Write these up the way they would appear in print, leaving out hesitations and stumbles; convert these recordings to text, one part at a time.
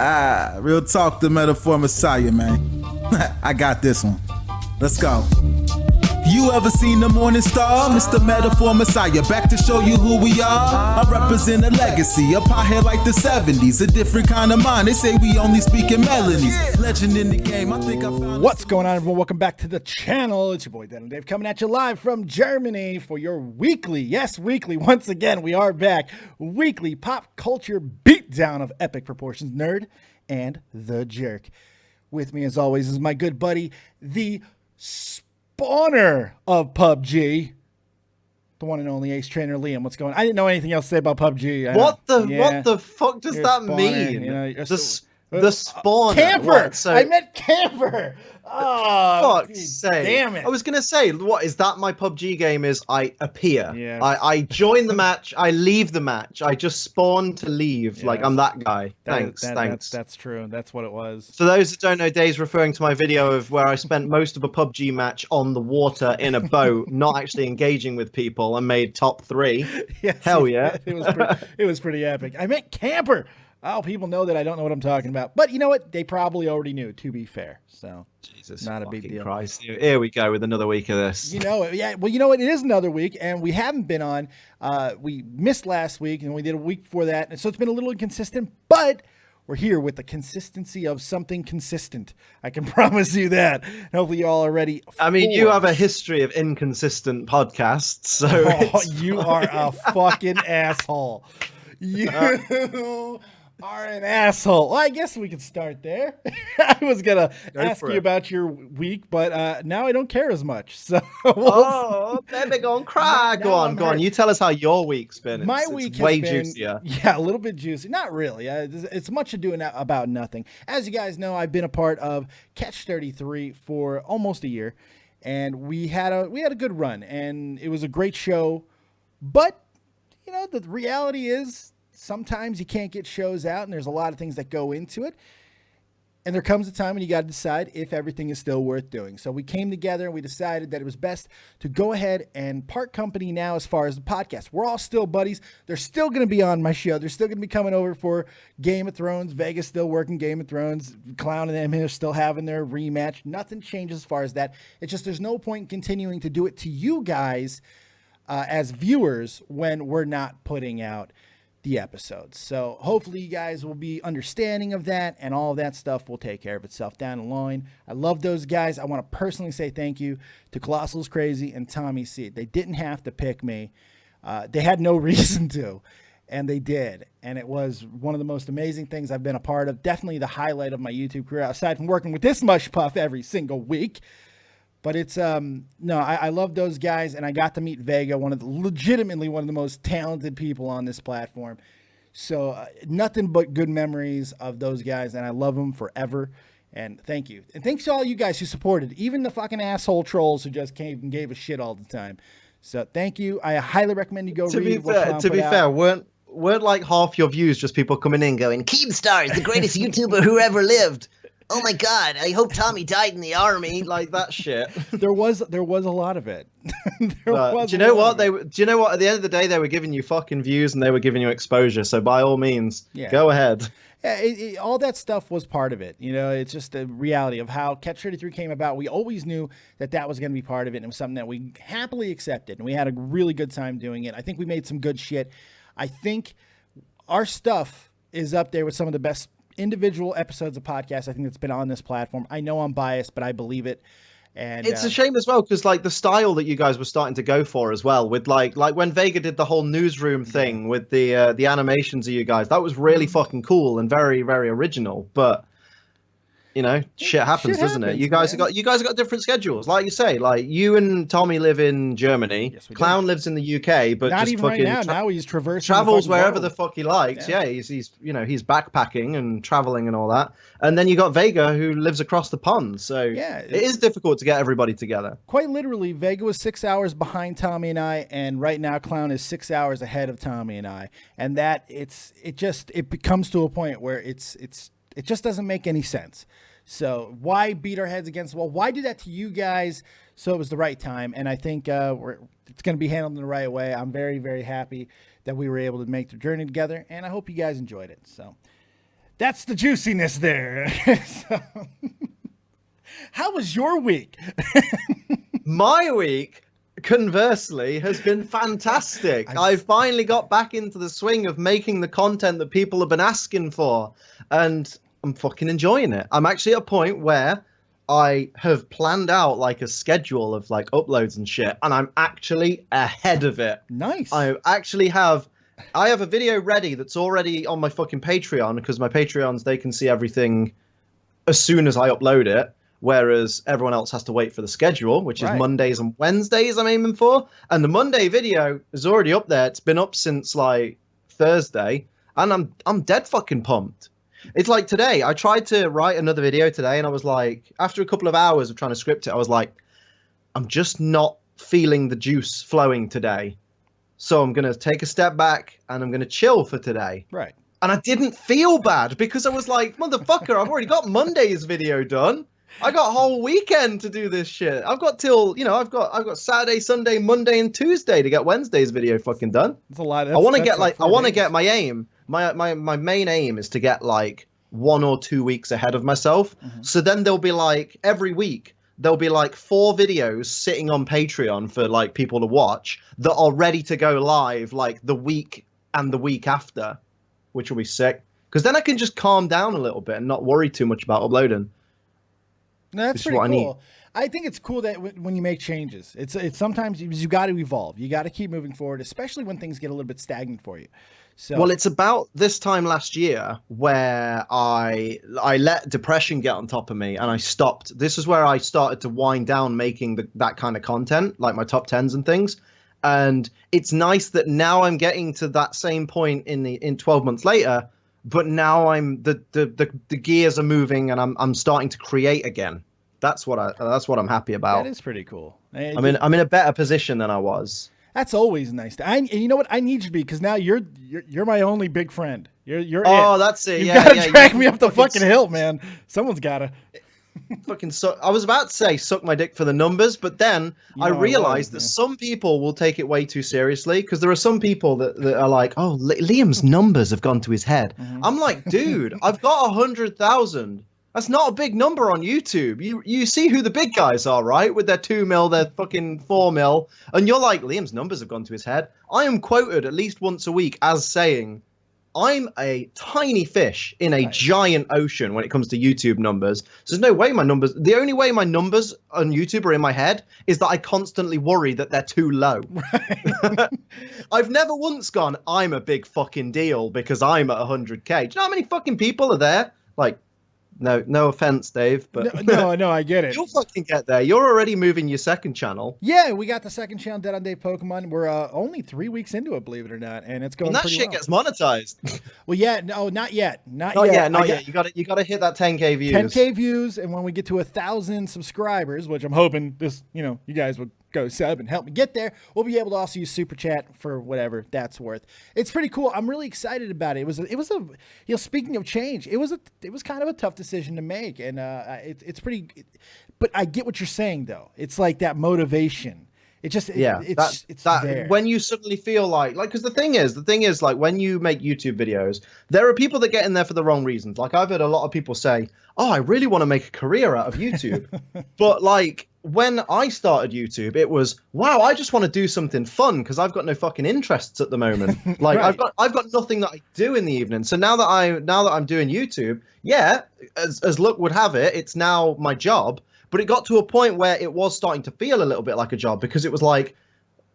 Real talk, the metaphor messiah, man. I got this one. Let's go. You ever seen the morning star? Mr. Metaphor Messiah, back to show you who we are. I represent a legacy, a pothead like the 70s, a different kind of mind. They say we only speak in melodies. Legend in the game, I think I found. What's going on, everyone? Welcome back to the channel. It's your boy Dan and Dave coming at you live from Germany for your weekly, yes, weekly, once again, we are back, weekly pop culture beatdown of epic proportions, Nerd and the Jerk. With me, as always, is my good buddy, the spawner of PUBG, the one and only ace trainer Liam. What's going on? I didn't know anything else to say about PUBG. What the fuck does that mean? You know, the spawner. Camper. I meant camper. Oh, fuck's sake. Damn it. I was going to say, what is that? My PUBG game is I appear. Yes. I join the match. I leave the match. I just spawn to leave. Yes. Like, I'm that guy. Thanks. That's true. That's what it was. For those that don't know, Dave's referring to my video of where I spent most of a PUBG match on the water in a boat, not actually engaging with people, and made top 3. Yes, hell yeah. It was pretty epic. I meant camper. Oh, people know that I don't know what I'm talking about. But you know what? They probably already knew, to be fair. So, Jesus, not a big deal. Christ. Here we go with another week of this. You know, yeah. Well, you know what? It is another week, and we haven't been on. We missed last week, and we did a week before that. And so it's been a little inconsistent, but we're here with the consistency of something consistent. I can promise you that. Hopefully you all are ready. I mean, you have a history of inconsistent podcasts, so you are a fucking asshole. You are an asshole. Well, I guess we could start there. I was gonna ask you about your week, but now I don't care as much. So baby, go and cry. Go on. You tell us how your week's been. My week has way been, juicier. Yeah, a little bit juicy. Not really. It's much ado about nothing. As you guys know, I've been a part of H3H3 for almost a year, and we had a good run, and it was a great show. But you know, the reality is, sometimes you can't get shows out, and there's a lot of things that go into it. And there comes a time when you got to decide if everything is still worth doing. So we came together and we decided that it was best to go ahead and part company now as far as the podcast. We're all still buddies. They're still going to be on my show. They're still going to be coming over for Game of Thrones. Vega's still working Game of Thrones. Clown and them here still having their rematch. Nothing changes as far as that. It's just there's no point in continuing to do it to you guys as viewers when we're not putting out the episodes. So hopefully you guys will be understanding of that, and all of that stuff will take care of itself down the line. I love those guys. I want to personally say thank you to ColossalisCrazy and Tommy C. They didn't have to pick me. They had no reason to, and they did. And it was one of the most amazing things I've been a part of. Definitely the highlight of my YouTube career, aside from working with this mush puff every single week. But it's, I love those guys, and I got to meet Vega, legitimately one of the most talented people on this platform. So nothing but good memories of those guys, and I love them forever. And thank you. And thanks to all you guys who supported, even the fucking asshole trolls who just came and gave a shit all the time. So thank you. I highly recommend you go read what Clown put out. Weren't like half your views just people coming in going, Keemstar is the greatest YouTuber who ever lived. Oh my God, I hope Tommy died in the army. Like that shit. There was a lot of it. Do you know what? At the end of the day, they were giving you fucking views and they were giving you exposure. So by all means, go ahead. Yeah, all that stuff was part of it. You know, it's just the reality of how H3H3 came about. We always knew that was going to be part of it. And it was something that we happily accepted. And we had a really good time doing it. I think we made some good shit. I think our stuff is up there with some of the best individual episodes of podcasts I think that's been on this platform. I know I'm biased, but I believe it. And it's a shame as well, because like the style that you guys were starting to go for as well, with like when Vega did the whole newsroom thing with the animations of you guys, that was really fucking cool and very, very original. But you know, shit happens, doesn't it? You guys have got different schedules, like you say. Like you and Tommy live in Germany. Yes, Clown lives in the UK, but not just even fucking right now. Now he's traversing, travels wherever the fuck he likes. Yeah, he's he's backpacking and traveling and all that. And then you got Vega who lives across the pond. So yeah, it is difficult to get everybody together. Quite literally, Vega was 6 hours behind Tommy and I, and right now Clown is 6 hours ahead of Tommy and I. And that it becomes to a point where it just doesn't make any sense. So why beat our heads against the wall? Why do that to you guys? So it was the right time. And I think it's going to be handled in the right way. I'm very, very happy that we were able to make the journey together. And I hope you guys enjoyed it. So That's the juiciness there. So, how was your week? My week, conversely, has been fantastic. I've finally got back into the swing of making the content that people have been asking for, and I'm fucking enjoying it. I'm actually at a point where I have planned out like a schedule of like uploads and shit, and I'm actually ahead of it. Nice. I have a video ready that's already on my fucking Patreon, because my Patreons, they can see everything as soon as I upload it, whereas everyone else has to wait for the schedule, which is Mondays and Wednesdays I'm aiming for. And the Monday video is already up there. It's been up since like Thursday, and I'm dead fucking pumped. It's like today, I tried to write another video today, and I was like, after a couple of hours of trying to script it, I was like, I'm just not feeling the juice flowing today. So I'm going to take a step back and I'm going to chill for today. Right. And I didn't feel bad, because I was like, motherfucker, I've already got Monday's video done. I got a whole weekend to do this shit. I've got till, I've got Saturday, Sunday, Monday, and Tuesday to get Wednesday's video fucking done. That's a lot. I want to get my aim. My main aim is to get like 1 or 2 weeks ahead of myself. Mm-hmm. So then there'll be like every week, there'll be like 4 videos sitting on Patreon for like people to watch that are ready to go live like the week and the week after, which will be sick. Because then I can just calm down a little bit and not worry too much about uploading. No, that's pretty cool. I think it's cool that when you make changes, it's sometimes you got to evolve. You got to keep moving forward, especially when things get a little bit stagnant for you. So, well, it's about this time last year where I let depression get on top of me, and I stopped. This is where I started to wind down making that kind of content, like my top 10s and things. And it's nice that now I'm getting to that same point in 12 months later, but now I'm the gears are moving, and I'm starting to create again. That's what I'm happy about. That is pretty cool. I'm in a better position than I was. That's always nice. And you know what? I need you to be, because now you're my only big friend. You're That's it. You gotta drag me up the fucking hill, man. Someone's gotta. Fucking I was about to say suck my dick for the numbers, but then I realized that some people will take it way too seriously, because there are some people that are like, oh, Liam's numbers have gone to his head. Mm-hmm. I'm like, dude, I've got 100,000. That's not a big number on YouTube. You see who the big guys are, right? With their 2 mil, their fucking 4 mil. And you're like, Liam's numbers have gone to his head. I am quoted at least once a week as saying, I'm a tiny fish in a giant ocean when it comes to YouTube numbers. So there's no way the only way my numbers on YouTube are in my head is that I constantly worry that they're too low. Right. I've never once gone, I'm a big fucking deal because I'm at 100K. Do you know how many fucking people are there? Like, no offense, Dave, but no, I get it. You'll fucking get there. You're already moving your second channel. Yeah, we got the second channel, Dead on Dave Pokemon. We're only 3 weeks into it, believe it or not, and it's going. And that pretty shit well. gets monetized. Well, yeah, no, not yet, not yet. You got to hit that 10K views. 10K views, and when we get to 1,000 subscribers, which I'm hoping you guys will go sub and help me get there, we'll be able to also use super chat for whatever that's worth. It's pretty cool. I'm really excited about it. It was a speaking of change, it was kind of a tough decision to make, and it's pretty, but I get what you're saying though. It's like that motivation. It just it's there. When you suddenly feel like because the thing is like when you make YouTube videos, there are people that get in there for the wrong reasons. Like I've heard a lot of people say, oh, I really want to make a career out of YouTube. But like when I started YouTube, it was, wow, I just want to do something fun because I've got no fucking interests at the moment. Like right. I've got nothing that I do in the evening. So now that I'm doing YouTube, yeah, as luck would have it, it's now my job. But it got to a point where it was starting to feel a little bit like a job, because it was like,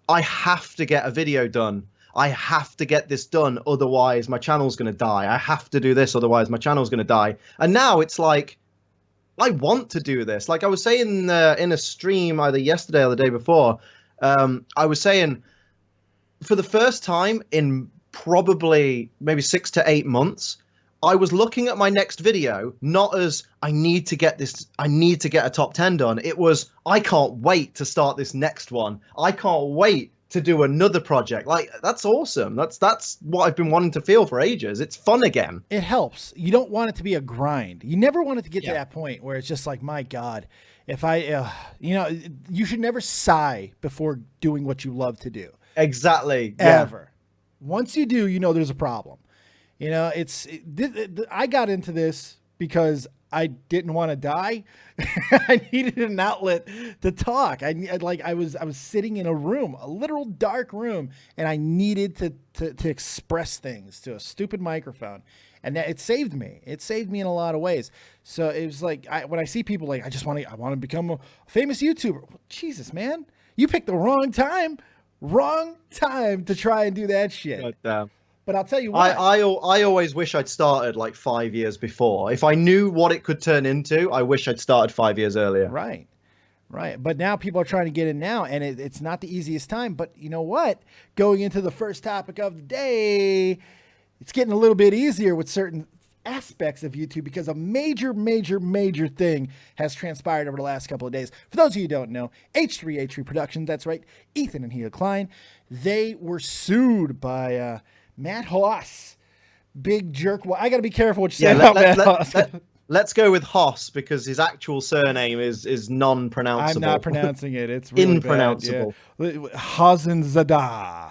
I have to get a video done. I have to get this done, otherwise my channel's going to die. I have to do this, otherwise my channel's going to die. And now it's like, I want to do this. Like I was saying in a stream either yesterday or the day before, I was saying for the first time in probably maybe 6 to 8 months, I was looking at my next video not as I need to get a top 10 done. It was, I can't wait to start this next one. I can't wait to do another project. Like, that's awesome. That's what I've been wanting to feel for ages. It's fun again. It helps. You don't want it to be a grind. You never want it to get to that point where it's just like, my God, if you should never sigh before doing what you love to do. Exactly. Ever. Once you do, there's a problem. You know, I got into this because I didn't want to die. I needed an outlet to talk. I was sitting in a room, a literal dark room, and I needed to express things to a stupid microphone. And it saved me. It saved me in a lot of ways. So it was like, when I see people like, I want to become a famous YouTuber. Well, Jesus, man, you picked the wrong time to try and do that shit. But I'll tell you what. I always wish I'd started like 5 years before. If I knew what it could turn into, I wish I'd started 5 years earlier. Right. But now people are trying to get in now, and it's not the easiest time. But you know what? Going into the first topic of the day, it's getting a little bit easier with certain aspects of YouTube because a major thing has transpired over the last couple of days. For those of you who don't know, H3H3 Productions, that's right, Ethan and Hila Klein, they were sued by Matt Hoss, big jerk. Well, I got to be careful what you say about Matt Hoss. Let's go with Hoss because his actual surname is non-pronounceable. I'm not pronouncing it. It's really impronounceable. Yeah. Hazenzada.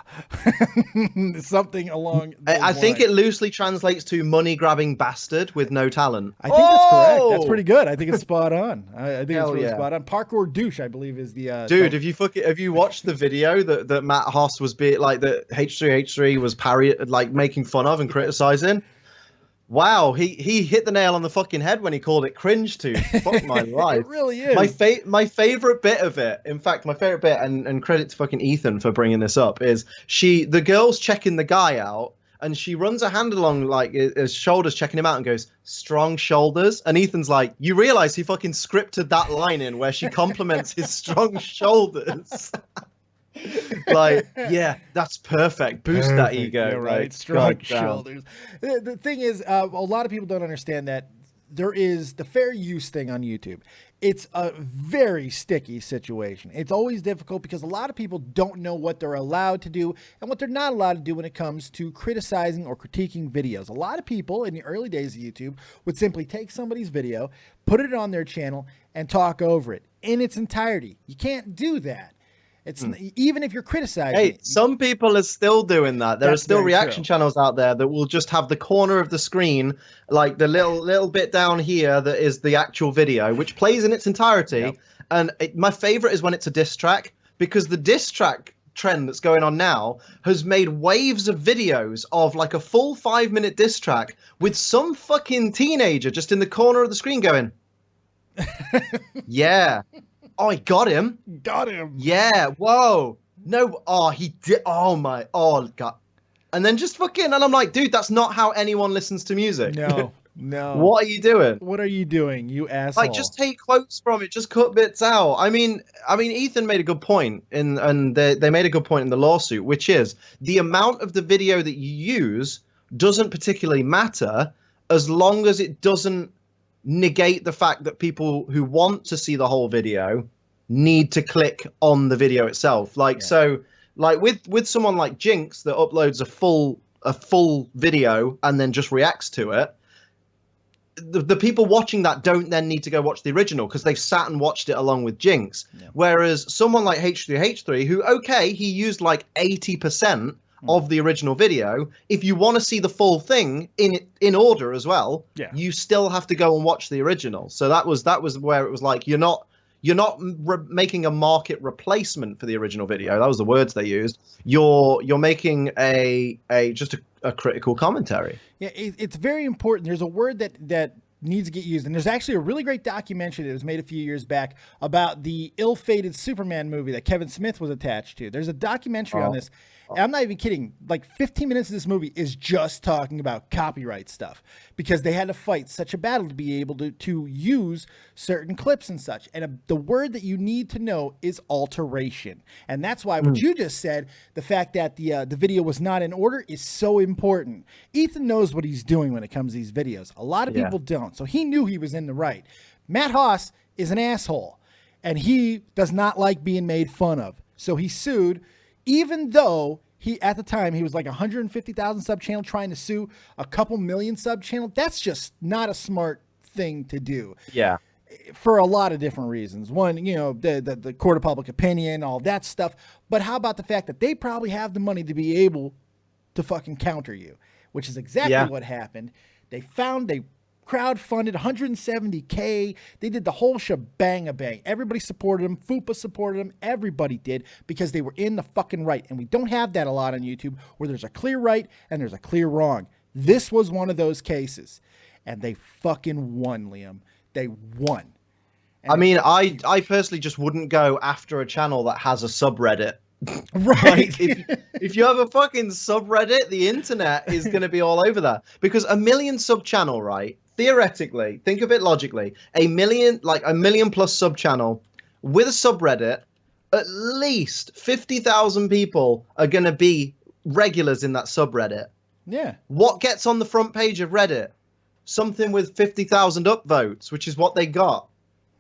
Something along those I think lines. it loosely translates to money-grabbing bastard with no talent. I think that's correct. That's pretty good. I think it's spot on. I think it's really yeah. spot on. Parkour douche, I believe, is the dude. Have you watched the video that Matt Hoss was that H3H3 was making fun of and criticizing? Wow, he hit the nail on the fucking head when he called it cringe too. Fuck my life. It really is. My favorite bit of it, in fact, my favorite bit, and credit to fucking Ethan for bringing this up, is the girl's checking the guy out, and she runs her hand along like his shoulders, checking him out, and goes, strong shoulders. And Ethan's like, you realize he fucking scripted that line in where she compliments his strong shoulders. Like, yeah, that's perfect. Boost that ego. Yeah, right. Like, strong shoulders. The thing is, a lot of people don't understand that there is the fair use thing on YouTube. It's a very sticky situation. It's always difficult because a lot of people don't know what they're allowed to do and what they're not allowed to do when it comes to criticizing or critiquing videos. A lot of people in the early days of YouTube would simply take somebody's video, put it on their channel, and talk over it in its entirety. You can't do that. It's even if you're criticizing. Hey, some people are still doing that. There are still reaction true. channels out there that will just have the corner of the screen, like the little bit down here that is the actual video, which plays in its entirety. Yep. And my favorite is when it's a diss track, because the diss track trend that's going on now has made waves of videos of like a full 5-minute diss track with some fucking teenager just in the corner of the screen going, yeah. Oh, I got him. Got him. Yeah. Whoa. No. Oh, he did. Oh my. Oh God. And then just fucking. And I'm like, dude, that's not how anyone listens to music. No. What are you doing? What are you doing, you asshole? Like, just take quotes from it. Just cut bits out. I mean, Ethan made a good point, and they made a good point in the lawsuit, which is the amount of the video that you use doesn't particularly matter as long as it doesn't negate the fact that people who want to see the whole video need to click on the video itself. Like, so like with someone like Jinx that uploads a full video and then just reacts to it, the people watching that don't then need to go watch the original because they've sat and watched it along with Jinx. Yeah. Whereas someone like H3H3, who, okay, he used like 80% of the original video. If you want to see the full thing in order as well, you still have to go and watch the original. So that was where it was like, you're not making a market replacement for the original video. That was the words they used. You're making a critical commentary. Yeah, it's very important. There's a word that needs to get used, and there's actually a really great documentary that was made a few years back about the ill-fated Superman movie that Kevin Smith was attached to. There's a documentary on this. And I'm not even kidding. Like 15 minutes of this movie is just talking about copyright stuff because they had to fight such a battle to be able to use certain clips and such. And the word that you need to know is alteration. And that's why what you just said, the fact that the video was not in order is so important. Ethan knows what he's doing when it comes to these videos. A lot of people don't. So he knew he was in the right. Matt Hoss is an asshole and he does not like being made fun of. So he sued. Even though at the time, he was like 150,000 sub channel trying to sue a couple million sub channel. That's just not a smart thing to do. Yeah. For a lot of different reasons. One, the court of public opinion, all that stuff. But how about the fact that they probably have the money to be able to fucking counter you? which is exactly what happened. They crowdfunded 170K. They did the whole shebang-a-bang. Everybody supported them. FUPA supported them. Everybody did, because they were in the fucking right. And we don't have that a lot on YouTube, where there's a clear right and there's a clear wrong. This was one of those cases. And they fucking won, Liam. They won. And I mean, I personally just wouldn't go after a channel that has a subreddit. Right. Like, if you have a fucking subreddit, the internet is going to be all over that. Because a million sub channel, right? Theoretically, think of it logically, a million plus sub channel with a subreddit, at least 50,000 people are going to be regulars in that subreddit. Yeah. What gets on the front page of Reddit? Something with 50,000 upvotes, which is what they got.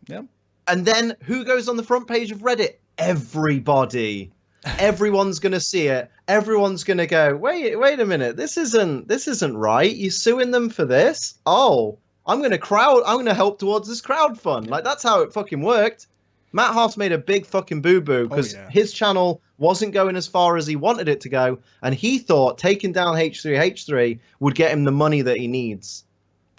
Yep. And then who goes on the front page of Reddit? Everybody. Everyone's going to see it. Everyone's going to go, wait a minute. This isn't right. You're suing them for this? Oh, I'm going to help towards this crowd fund. Like, that's how it fucking worked. Matt Haas made a big fucking boo-boo because his channel wasn't going as far as he wanted it to go. And he thought taking down H3H3 would get him the money that he needs.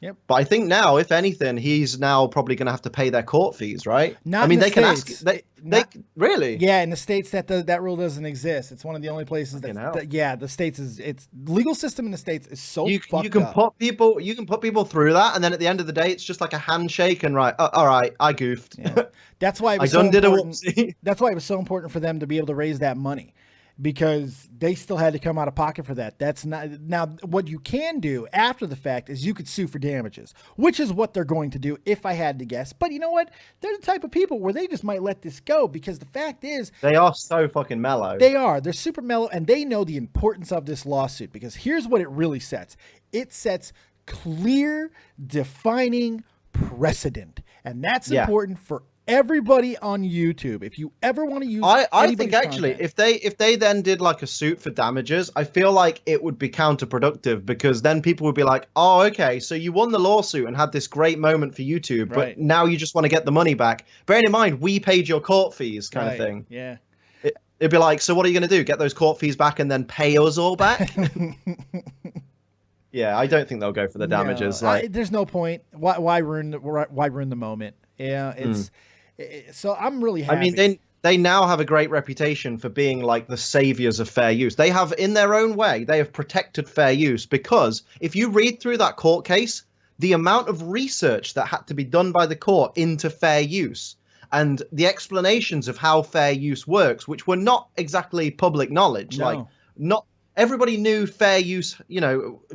Yep. But I think now, if anything, he's now probably going to have to pay their court fees, right? Not I mean, in the they can States. ask. They really? Yeah, in the States that rule doesn't exist. It's one of the only places the States it's legal system in the States is so fucked you can up. put people through that, and then at the end of the day, it's just like a handshake and right. All right, I goofed. Yeah. That's why it was did a whoopsie. That's why it was so important for them to be able to raise that money, because they still had to come out of pocket for that. That's not now. What you can do after the fact is you could sue for damages, which is what they're going to do if I had to guess. But you know what? They're the type of people where they just might let this go, because the fact is they are so fucking mellow. They are. They're super mellow, and they know the importance of this lawsuit, because here's what it really sets. It sets clear, defining precedent, and that's important for everybody on YouTube. If you ever want to use, I think actually, content, if they then did like a suit for damages, I feel like it would be counterproductive, because then people would be like, oh, okay, so you won the lawsuit and had this great moment for YouTube, but now you just want to get the money back. Bearing in mind, we paid your court fees, kind of thing. Yeah. It'd be like, so what are you going to do? Get those court fees back and then pay us all back? Yeah, I don't think they'll go for the damages. No, there's no point. Why ruin the moment? Yeah, it's. So I'm really happy. I mean, they now have a great reputation for being like the saviors of fair use. They have, in their own way, they have protected fair use, because if you read through that court case, the amount of research that had to be done by the court into fair use and the explanations of how fair use works, which were not exactly public knowledge. No. Like, not everybody knew fair use,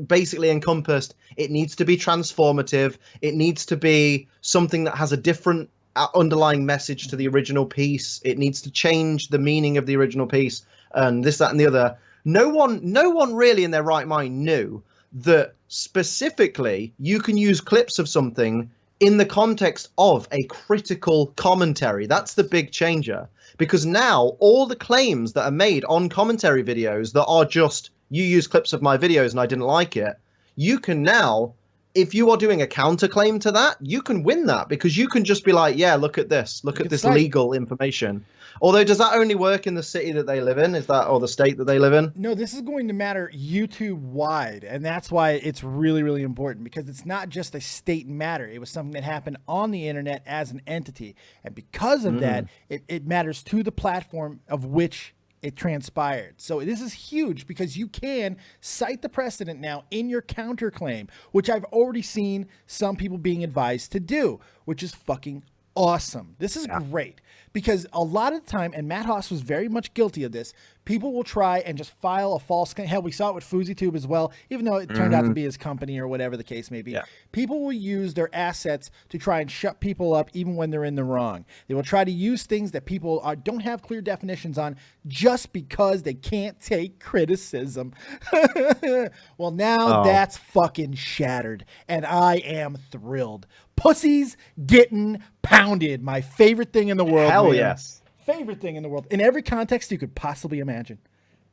basically encompassed, it needs to be transformative. It needs to be something that has a different underlying message to the original piece. It needs to change the meaning of the original piece, and this, that, and the other. No one really in their right mind knew that specifically you can use clips of something in the context of a critical commentary. That's the big changer, because now all the claims that are made on commentary videos that are just, you use clips of my videos and I didn't like it, you can now, if you are doing a counterclaim to that, you can win that, because you can just be like, yeah, look at this legal information. Although, does that only work in the city that they live in? Is that, or the state that they live in? No, this is going to matter YouTube wide. And that's why it's really, really important, because it's not just a state matter. It was something that happened on the internet as an entity. And because of that, it matters to the platform of which it transpired. So this is huge, because you can cite the precedent now in your counterclaim, which I've already seen some people being advised to do, which is fucking awesome. This is great, because a lot of the time, and Matt Haas was very much guilty of this, people will try and just file a false claim. Hell, we saw it with FouseyTube as well, even though it turned out to be his company or whatever the case may be. People will use their assets to try and shut people up even when they're in the wrong. They will try to use things that people don't have clear definitions on just because they can't take criticism. Well, now that's fucking shattered, and I am thrilled. Pussies getting pounded. My favorite thing in the world. Hell yes. Favorite thing in the world. In every context you could possibly imagine.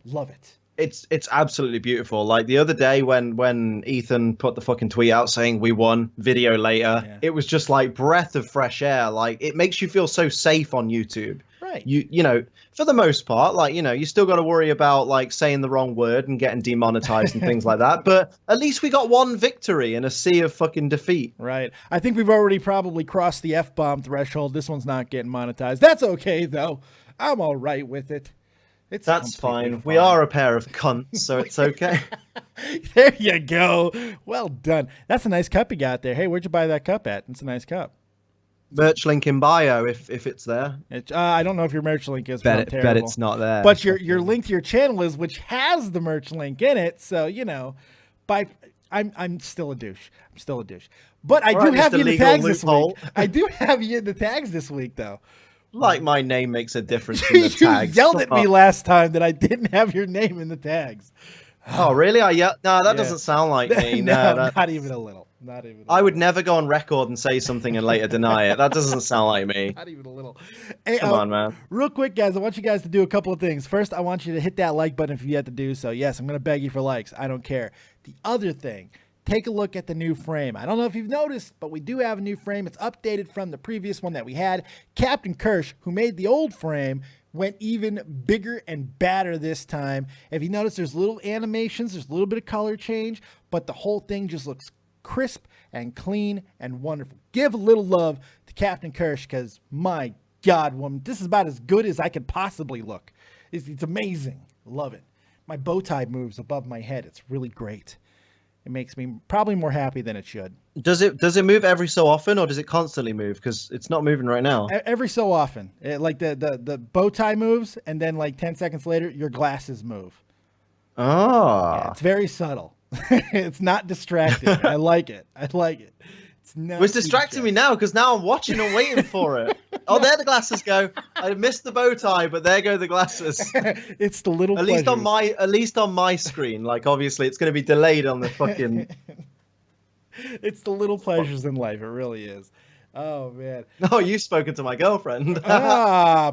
Love it. It's absolutely beautiful. Like the other day when Ethan put the fucking tweet out saying we won, video later, it was just like breath of fresh air. Like, it makes you feel so safe on YouTube. Right. You know, for the most part, like, you know, you still got to worry about like saying the wrong word and getting demonetized and things like that. But at least we got one victory in a sea of fucking defeat. Right. I think we've already probably crossed the F-bomb threshold. This one's not getting monetized. That's okay, though. I'm all right with it. That's fine. We are a pair of cunts, so it's okay. There you go. Well done. That's a nice cup you got there. Hey, where'd you buy that cup at? It's a nice cup. Merch link in bio if it's there. I don't know if your merch link is. Bet it's not there. But your link to your channel is, which has the merch link in it. So you know, I'm still a douche. I'm still a douche. But I do have you in the tags this week. I do have you in the tags this week, though. Like my name makes a difference in the tags. You yelled at me last time that I didn't have your name in the tags. Oh, really? No, that doesn't sound like me. No, not even a little. Not even. I would never go on record and say something and later deny it. That doesn't sound like me. Not even a little. Hey, Come on, man. Real quick, guys, I want you guys to do a couple of things. First, I want you to hit that like button if you yet to do so. Yes, I'm going to beg you for likes. I don't care. The other thing, take a look at the new frame. I don't know if you've noticed, but we do have a new frame. It's updated from the previous one that we had. Captain Kirsch, who made the old frame, went even bigger and badder this time. If you notice, there's little animations, there's a little bit of color change, but the whole thing just looks crisp and clean and wonderful. Give a little love to Captain Kirsch, because my God, woman, this is about as good as I could possibly look. It's amazing. Love it. My bow tie moves above my head. It's really great. It makes me probably more happy than it should. Does it move every so often, or does it constantly move? Because it's not moving right now. Every so often. Like the bow tie moves, and then like 10 seconds later, your glasses move. Oh. Yeah, it's very subtle. It's not distracting. I like it. I like it. It's distracting me now, because now I'm watching and waiting for it. Oh, there the glasses go. I missed the bow tie, but there go the glasses. It's the little at least on my screen. Like, obviously it's going to be delayed on the fucking. It's the little pleasures in life. It really is. Oh man. Oh, you've spoken to my girlfriend. Yeah,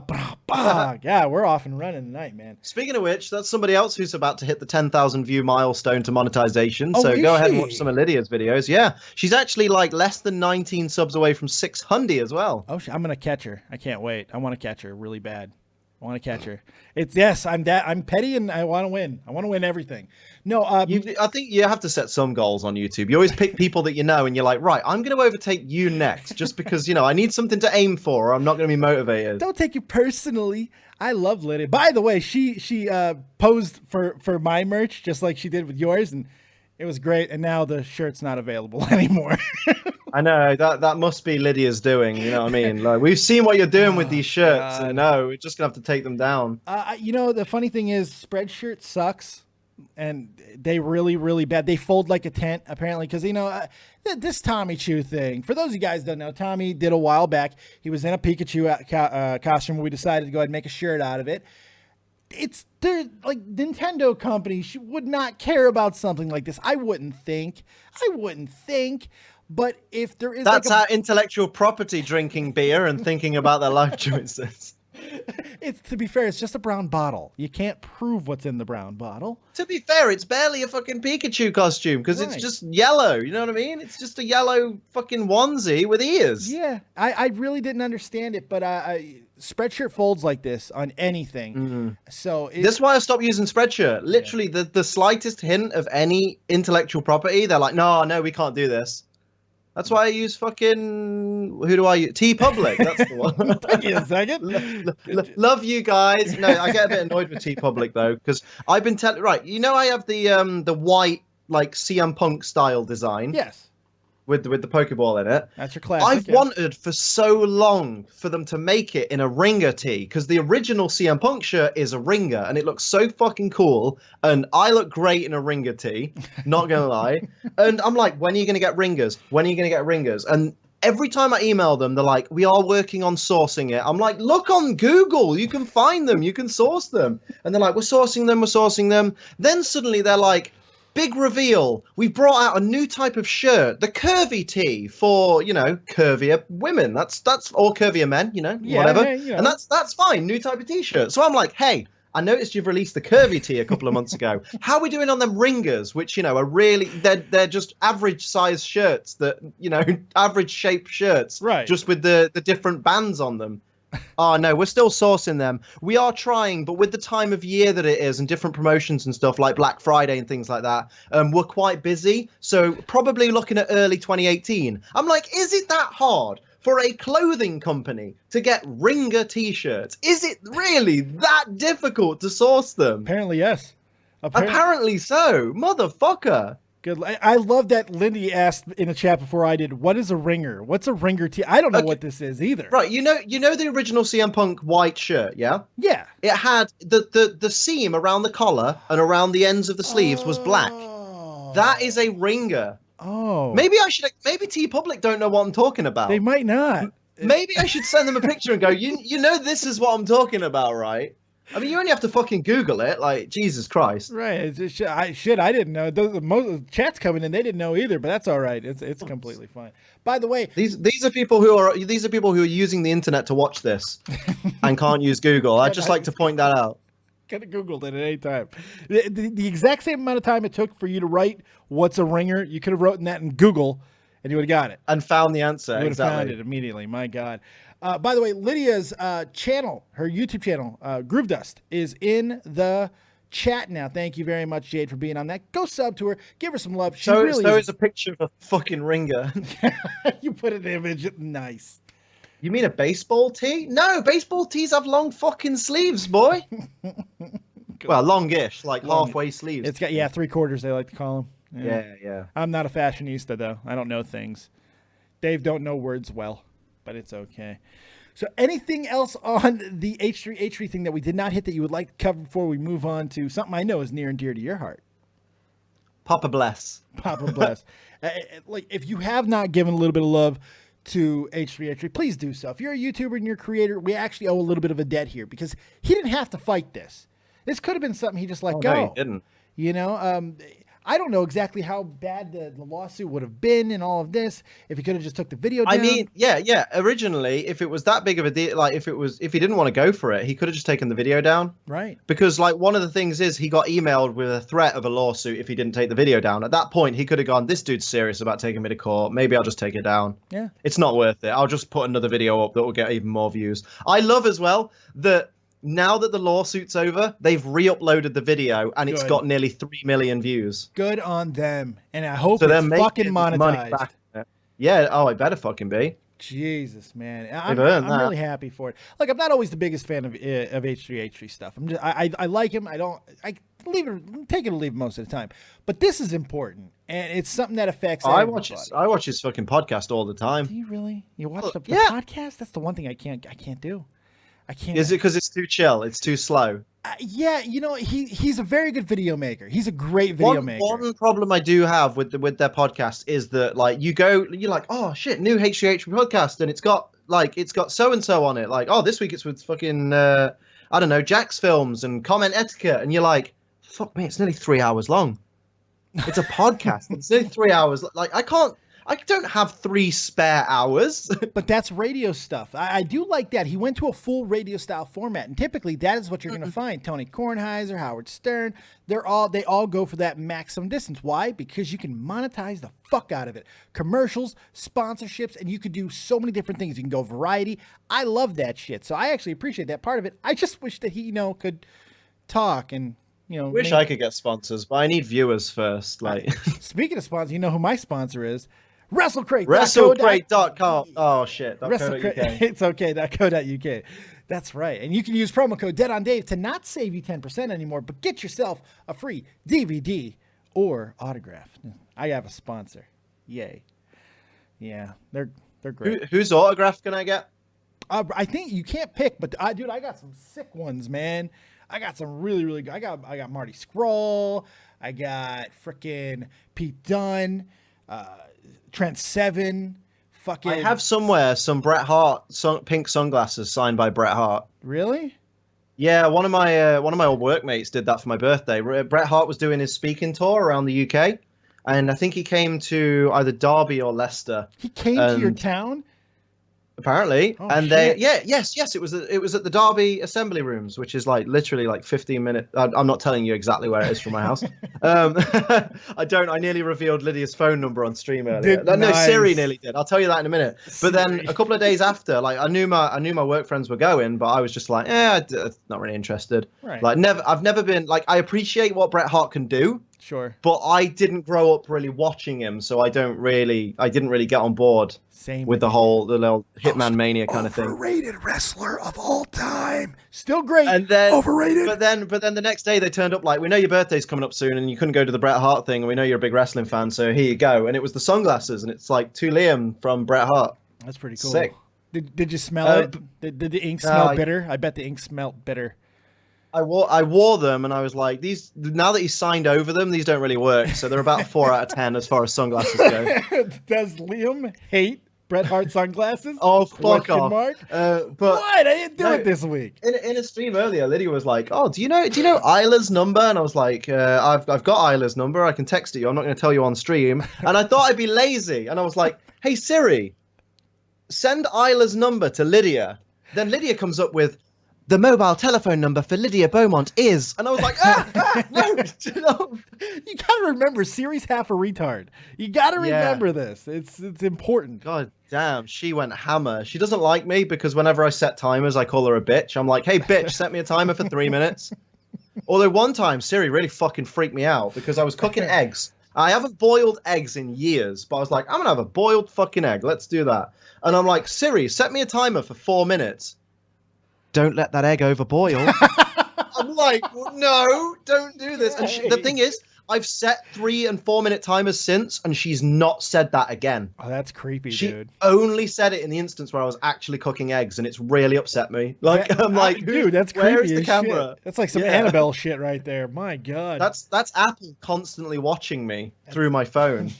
we're off and running tonight, man. Speaking of which, that's somebody else who's about to hit the 10,000 view milestone to monetization. Oh, so go ahead and watch some of Lydia's videos. Yeah, she's actually like less than 19 subs away from 600 as well. Oh, I'm gonna catch her. I can't wait. I want to catch her really bad. I want to catch her. I'm petty and I want to win. I want to win everything. No, I think you have to set some goals on YouTube. You always pick people that you know, and you're like, right, I'm going to overtake you next, just because, you know, I need something to aim for, or I'm not going to be motivated. Don't take it personally. I love Lydia. By the way, she posed for my merch just like she did with yours, and it was great. And now the shirt's not available anymore. I know that must be Lydia's doing. You know what I mean? Like, we've seen what you're doing with these shirts. I know we're just gonna have to take them down. You know, the funny thing is, Spreadshirt sucks, and they really bad. They fold like a tent, apparently, because you know this Tommy Chew thing. For those of you guys that don't know, Tommy did a while back. He was in a Pikachu costume. We decided to go ahead and make a shirt out of it. They're like Nintendo company would not care about something like this. I wouldn't think. But if there is, that's our intellectual property, drinking beer and thinking about their life choices. It's, to be fair, it's just a brown bottle. You can't prove what's in the brown bottle. To be fair, it's barely a fucking Pikachu costume, because it's just yellow. You know what I mean? It's just a yellow fucking onesie with ears. Yeah, I really didn't understand it, but Spreadshirt folds like this on anything. Mm-hmm. So that's why I stopped using Spreadshirt. Literally, the slightest hint of any intellectual property, they're like, no, we can't do this. That's why I use fucking, who do I use? TeePublic, that's the one. Thank you a second. Love you guys. No, I get a bit annoyed with TeePublic though, because I've been telling, right, you know I have the white, like CM Punk style design. Yes. With the Pokeball in it. That's your classic. I've wanted for so long for them to make it in a ringer tee, because the original CM Punk shirt is a ringer, and it looks so fucking cool, and I look great in a ringer tee, not gonna lie. And I'm like, when are you gonna get ringers? When are you gonna get ringers? And every time I email them, they're like, we are working on sourcing it. I'm like, look on Google, you can find them, you can source them. And they're like, we're sourcing them. Then suddenly they're like, big reveal, we brought out a new type of shirt, the curvy tee for, you know, curvier women. That's or curvier men, you know, whatever. Yeah. And that's fine, new type of t-shirt. So I'm like, hey, I noticed you've released the curvy tee a couple of months ago. How are we doing on them ringers, which, you know, are really, they're just average size shirts that, you know, average shaped shirts. Right. Just with the different bands on them. Oh no, we're still sourcing them. We are trying, but with the time of year that it is and different promotions and stuff like Black Friday and things like that, we're quite busy. So probably looking at early 2018. I'm like, is it that hard for a clothing company to get Ringer t-shirts? Is it really that difficult to source them? Apparently, yes. Apparently so, motherfucker. Good. I love that Lindy asked in the chat before I did, what is a ringer? What's a ringer tee? I don't know what this is either. Right, you know the original CM Punk white shirt, yeah? Yeah. It had the seam around the collar and around the ends of the sleeves was black. That is a ringer. Oh. Maybe T Public don't know what I'm talking about. They might not. Maybe I should send them a picture and go, you know this is what I'm talking about, right? I mean, you only have to fucking Google it, like, Jesus Christ. Right. I didn't know. Most chat's coming in, they didn't know either, but that's all right. It's completely fine. By the way, these are people who are using the internet to watch this and can't use Google. I'd just like to point that out. Could have Googled it at any time. The exact same amount of time it took for you to write what's a ringer, you could have written that in Google and you would have got it. And found the answer. You would have found it immediately. My God. By the way, Lydia's channel, her YouTube channel, Groove Dust, is in the chat now. Thank you very much, Jade, for being on that. Go sub to her. Give her some love. She really is a picture of a fucking ringer. You put an image. Nice. You mean a baseball tee? No, baseball tees have long fucking sleeves, boy. Well, longish, like halfway sleeves. It's got, 3/4, they like to call them. Yeah. I'm not a fashionista, though. I don't know things. Dave don't know words well, but it's okay. So anything else on the H3H3 thing that we did not hit that you would like to cover before we move on to something I know is near and dear to your heart? Papa bless. Papa bless. Like, if you have not given a little bit of love to H3H3, please do so. If you're a YouTuber and you're a creator, we actually owe a little bit of a debt here because he didn't have to fight this. This could have been something he just let go. No, he didn't. You know, I don't know exactly how bad the lawsuit would have been and all of this if he could have just took the video down. I mean, yeah. Originally, if it was that big of a deal, like if he didn't want to go for it, he could have just taken the video down. Right. Because like one of the things is he got emailed with a threat of a lawsuit if he didn't take the video down. At that point, he could have gone, this dude's serious about taking me to court. Maybe I'll just take it down. Yeah. It's not worth it. I'll just put another video up that will get even more views. I love as well that now that the lawsuit's over, they've re-uploaded the video and it's got nearly 3 million views. Good on them. And I hope it's fucking monetized. Yeah, oh, it better fucking be. Jesus, man. I'm really happy for it. Like, I'm not always the biggest fan of H3H3 stuff. I like him. I take it or leave it most of the time. But this is important. And it's something that affects everybody. I watch his fucking podcast all the time. Do you really? You watch the podcast? That's the one thing I can't do. I can't. Is it because it's too chill? It's too slow? Yeah, you know, he's a very good video maker. He's a great video maker. One problem I do have with their podcast is that like you're like, oh shit, new H3H podcast, and it's got so and so on it. Like, oh, this week it's with fucking I don't know, Jack's Films and Comment Etiquette, and you're like, fuck me, it's nearly 3 hours long. It's a podcast. It's nearly 3 hours. Like I don't have 3 spare hours. But that's radio stuff. I do like that. He went to a full radio style format. And typically that is what you're going to find. Tony Kornheiser, Howard Stern, they all go for that maximum distance. Why? Because you can monetize the fuck out of it. Commercials, sponsorships, and you could do so many different things. You can go variety. I love that shit. So I actually appreciate that part of it. I just wish that he, could talk and, wish I could get sponsors, but I need viewers first. Like, speaking of sponsors, you know who my sponsor is? WrestleCrate. WrestleCrate.com. Oh shit. It's okay. .co.uk. That's right. And you can use promo code DeadOnDave to not save you 10% anymore, but get yourself a free DVD or autograph. I have a sponsor. Yay. Yeah, they're great. Whose autograph can I get? I think you can't pick, but dude, I got some sick ones, man. I got some really, really good. I got Marty Scurll. I got frickin' Pete Dunne. Trent Seven, fucking. I have somewhere some Bret Hart pink sunglasses signed by Bret Hart. Really? Yeah, one of my old workmates did that for my birthday. Bret Hart was doing his speaking tour around the UK, and I think he came to either Derby or Leicester. He came to your town? apparently. Oh, And shit. yes, it was at the Derby Assembly Rooms, which is like literally like 15 minutes. I'm not telling you exactly where it is from my house. I nearly revealed Lydia's phone number on stream earlier. No, Siri nearly did. I'll tell you that in a minute. But then a couple of days after, like I knew my work friends were going, but I was just like, not really interested. Right. Like I've never been like, I appreciate what Bret Hart can do. Sure. But I didn't grow up really watching him, so I didn't really get on board with the little Hitman Mania kind of thing. Overrated wrestler of all time. Still great. And then overrated. But then the next day they turned up like, we know your birthday's coming up soon and you couldn't go to the Bret Hart thing, and we know you're a big wrestling fan, so here you go. And it was the sunglasses, and it's like to Liam from Bret Hart. That's pretty cool. Sick. Did you smell it? Did the ink smell bitter? I bet the ink smelled bitter. I wore them, and I was like, these, now that he's signed over them, these don't really work. So they're about 4 out of 10 as far as sunglasses go. Does Liam hate Bret Hart sunglasses? Oh, fuck off. But what? I didn't do it this week. In a stream earlier, Lydia was like, "Oh, do you know Isla's number?" And I was like, "I've got Isla's number. I can text it you. I'm not going to tell you on stream." And I thought I'd be lazy, and I was like, "Hey Siri, send Isla's number to Lydia." Then Lydia comes up with, "The mobile telephone number for Lydia Beaumont is," and I was like, no. You gotta remember, Siri's half a retard. You gotta remember this. It's important. God damn, she went hammer. She doesn't like me because whenever I set timers, I call her a bitch. I'm like, "Hey bitch, set me a timer for 3 minutes." Although one time Siri really fucking freaked me out because I was cooking eggs. I haven't boiled eggs in years, but I was like, I'm gonna have a boiled fucking egg. Let's do that. And I'm like, "Siri, set me a timer for 4 minutes. Don't let that egg overboil." I'm like, "No, don't do this." And the thing is, I've set 3 and 4 minute timers since, and she's not said that again. Oh, that's creepy, she dude. Only said it in the instance where I was actually cooking eggs, and it's really upset me. Like, I'm like, dude, that's creepy. Where's the camera? Shit. That's like some Annabelle shit right there. My God. That's Apple constantly watching me through my phone.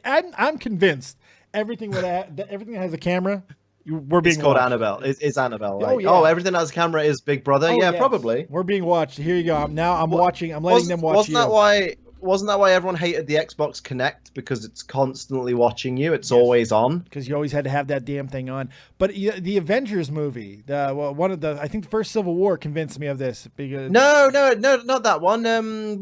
I'm convinced everything that has a camera. We're being It's called watched. Annabelle. It's Annabelle. Like, Oh, yeah. Everything that has a camera is Big Brother. Oh, yeah, yes. probably. We're being watched. Here you go. I'm watching. I'm letting them watch you. Wasn't that why everyone hated the Xbox Kinect? Because it's constantly watching you. It's always on. Because you always had to have that damn thing on. But the Avengers movie, I think the first Civil War convinced me of this. Because No, not that one.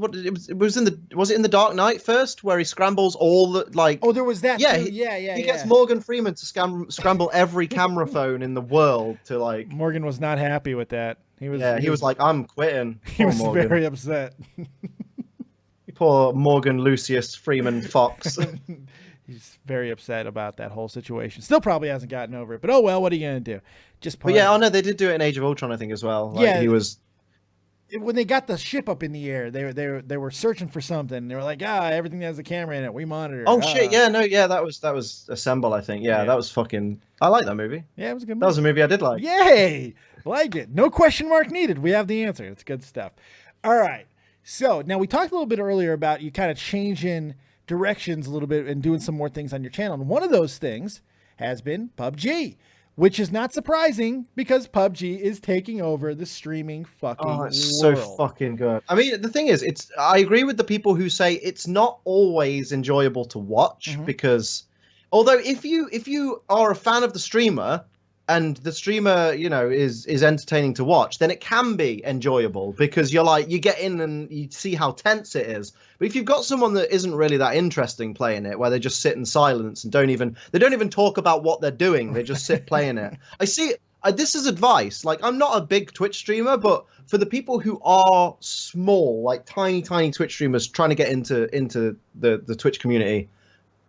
Was it in the Dark Knight first, where he scrambles all the like? Oh, there was that. Yeah, too. He gets Morgan Freeman to scramble every camera phone in the world to like. Morgan was not happy with that. He was like, "I'm quitting." He was very upset. Poor Morgan Lucius Freeman Fox. He's very upset about that whole situation. Still probably hasn't gotten over it. But oh well, what are you gonna do? But yeah, no, they did do it in Age of Ultron, I think, as well. Like, he was. When they got the ship up in the air, they were searching for something. They were like, everything that has a camera in it, we monitor. Oh shit! Yeah, no, yeah, that was Assemble, I think. Yeah, that was fucking. I like that movie. Yeah, it was a good movie. That was a movie I did like. Yay! Like it. No question mark needed. We have the answer. It's good stuff. All right. So now we talked a little bit earlier about you kind of changing directions a little bit and doing some more things on your channel. And one of those things has been PUBG, which is not surprising because PUBG is taking over the streaming fucking world. So fucking good. I mean, the thing is, I agree with the people who say it's not always enjoyable to watch because although if you are a fan of the streamer, and the streamer, is entertaining to watch, then it can be enjoyable because you get in and you see how tense it is. But if you've got someone that isn't really that interesting playing it, where they just sit in silence and don't even talk about what they're doing, they just sit playing it. This is advice. Like, I'm not a big Twitch streamer, but for the people who are small, like tiny Twitch streamers trying to get into the Twitch community,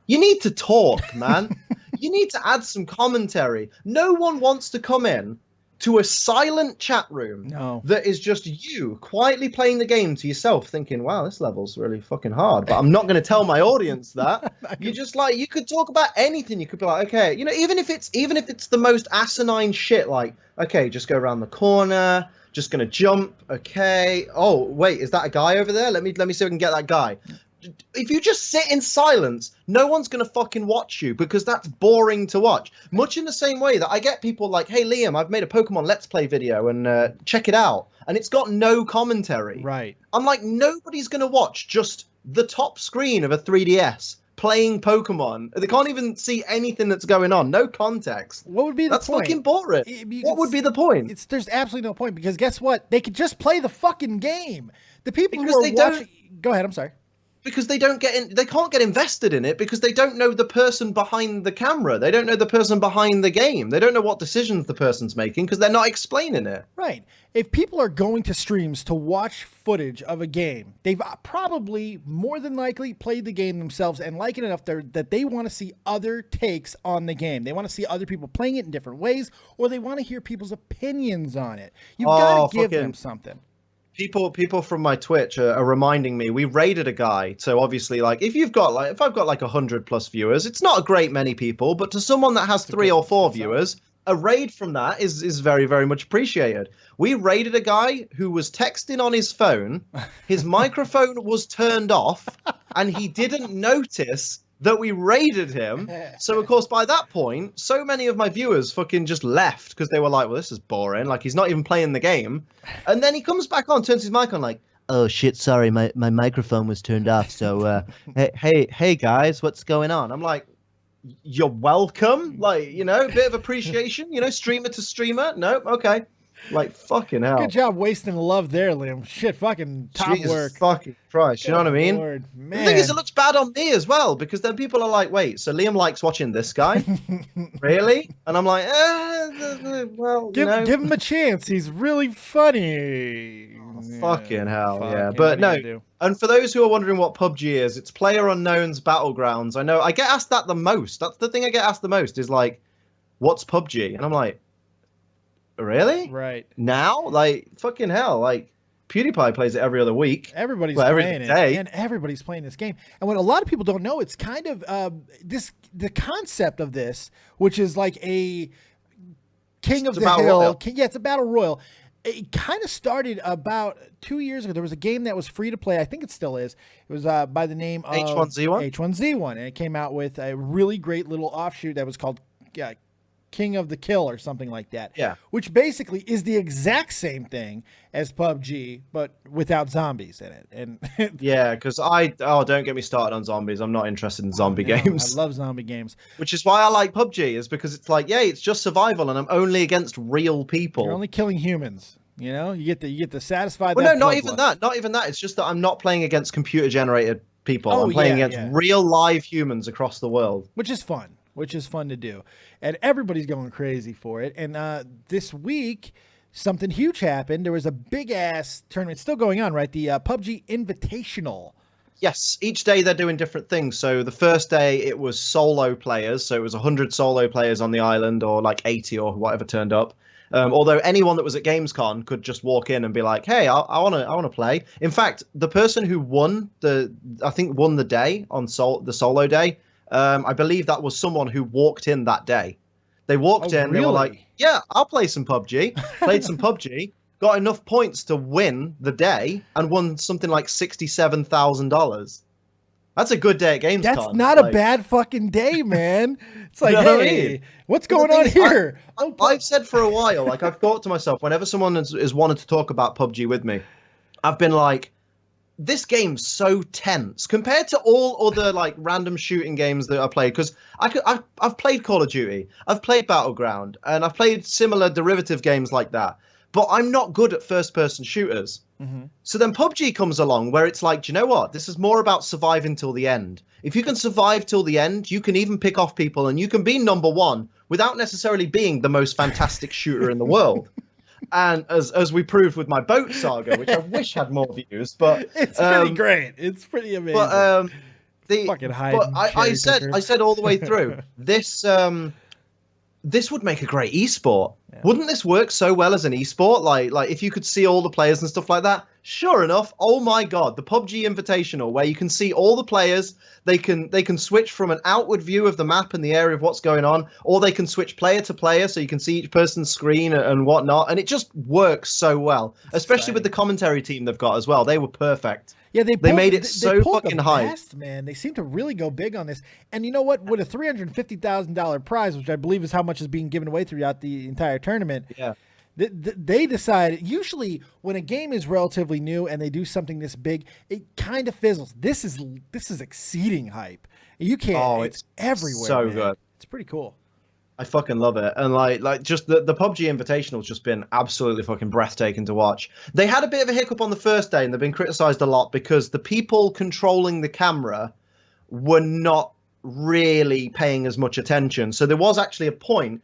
you need to talk, man. You need to add some commentary. No one wants to come in to a silent chat room that is just you quietly playing the game to yourself thinking, wow, this level's really fucking hard, but I'm not going to tell my audience that. You just you could talk about anything. You could be like, okay, even if it's the most asinine shit, like, okay, just go around the corner, just going to jump. Okay. Oh, wait, is that a guy over there? Let me see if I can get that guy. If you just sit in silence, no one's going to fucking watch you because that's boring to watch. Much in the same way that I get people like, hey, Liam, I've made a Pokemon Let's Play video and check it out. And it's got no commentary. Right. I'm like, nobody's going to watch just the top screen of a 3DS playing Pokemon. They can't even see anything that's going on. No context. What would be the That's point? fucking boring. What would be the point? There's absolutely no point, because guess what? They could just play the fucking game. The people Because who they are don't- watching. Go ahead. I'm sorry. Because they don't get in, they can't get invested in it because they don't know the person behind the camera. They don't know the person behind the game. They don't know what decisions the person's making because they're not explaining it. Right. If people are going to streams to watch footage of a game, they've probably more than likely played the game themselves and like it enough that they want to see other takes on the game. They want to see other people playing it in different ways, or they want to hear people's opinions on it. You've got to give them something. People from my Twitch are reminding me we raided a guy. So obviously, like, if I've got like 100+ viewers, it's not a great many people, but to someone that has 3 or 4 viewers, a raid from that is very, very much appreciated. We raided a guy who was texting on his phone. His microphone was turned off, and he didn't notice that we raided him. So, of course, by that point, so many of my viewers fucking just left because they were like, well, this is boring. Like, he's not even playing the game. And then he comes back on, turns his mic on like, oh, shit, sorry, my microphone was turned off. So, hey, guys, what's going on? I'm like, you're welcome. Like, a bit of appreciation, streamer to streamer. Nope, okay. Like, fucking hell. Good job wasting love there, Liam. Shit, fucking top Jesus work. Fucking Christ, you know what I mean? Lord, man. The thing is, it looks bad on me as well, because then people are like, wait, so Liam likes watching this guy? Really? And I'm like, well, give him a chance. He's really funny. Fucking hell, fuck, yeah. But what are you no, gonna do? and for those who are wondering what PUBG is, it's PlayerUnknown's Battlegrounds. I know, I get asked that the most. That's the thing I get asked the most is like, what's PUBG? And I'm like, really? Right. Now? Like, fucking hell, like, PewDiePie plays it every other week. Everybody's every playing day. it, and everybody's playing this game. And what a lot of people don't know, it's kind of the concept of this, which is like a King of the Hill. It's a battle royal. It kind of started about 2 years ago. There was a game that was free to play. I think it still is. It was by the name of H1Z1. H1Z1, and it came out with a really great little offshoot that was called King of the Kill or something like that. Yeah. Which basically is the exact same thing as PUBG, but without zombies in it. And yeah, because don't get me started on zombies. I'm not interested in zombie games. I love zombie games. Which is why I like PUBG, is because it's like, yeah, it's just survival, and I'm only against real people. You're only killing humans. You get to satisfy. Well, that no, not even that. Not even that. It's just that I'm not playing against computer generated people. I'm playing against real live humans across the world, which is fun. To do, and everybody's going crazy for it. And this week, something huge happened. There was a big ass tournament still going on, right? The PUBG Invitational. Yes, each day they're doing different things. So the first day it was solo players, so it was 100 solo players on the island, or like 80 or whatever turned up. Although anyone that was at Gamescom could just walk in and be like, "Hey, I want to play." In fact, the person who won the day on the solo day. I believe that was someone who walked in that day. They walked in, really? They were like, yeah, I'll play some PUBG. Played some PUBG, got enough points to win the day, and won something like $67,000. That's a good day at Gamescom. That's not a bad fucking day, man. It's like, You know what I hey, mean? what's going on here? I've said for a while, like, I've thought to myself, whenever someone has wanted to talk about PUBG with me, I've been like, this game's so tense compared to all other like random shooting games that I played. Because I've played Call of Duty, I've played Battleground, and I've played similar derivative games like that. But I'm not good at first-person shooters. Mm-hmm. So then PUBG comes along, where it's like, do you know what? This is more about surviving till the end. If you can survive till the end, you can even pick off people, and you can be number one without necessarily being the most fantastic shooter in the world. And as we proved with my boat saga, which I wish had more views, but it's pretty great. It's pretty amazing. But fucking I said all the way through this would make a great esport. Yeah. Wouldn't this work so well as an esport? Like if you could see all the players and stuff like that. Sure enough, oh my god, the PUBG Invitational, where you can see all the players, they can switch from an outward view of the map and the area of what's going on, or they can switch player to player, so you can see each person's screen and whatnot, and it just works so well. Especially with the commentary team they've got as well. They were perfect. Yeah, they made it so fucking high. Man, they seem to really go big on this. And you know what? With a $350,000 prize, which I believe is how much is being given away throughout the entire tournament. Yeah. They decide, usually when a game is relatively new and they do something this big, it kind of fizzles. This is exceeding hype. You can't. Oh, it's everywhere. so man. good. It's pretty cool. I fucking love it. And like just the PUBG Invitational's just been absolutely fucking breathtaking to watch. They had a bit of a hiccup on the first day, and they've been criticized a lot because the people controlling the camera were not really paying as much attention. So there was actually a point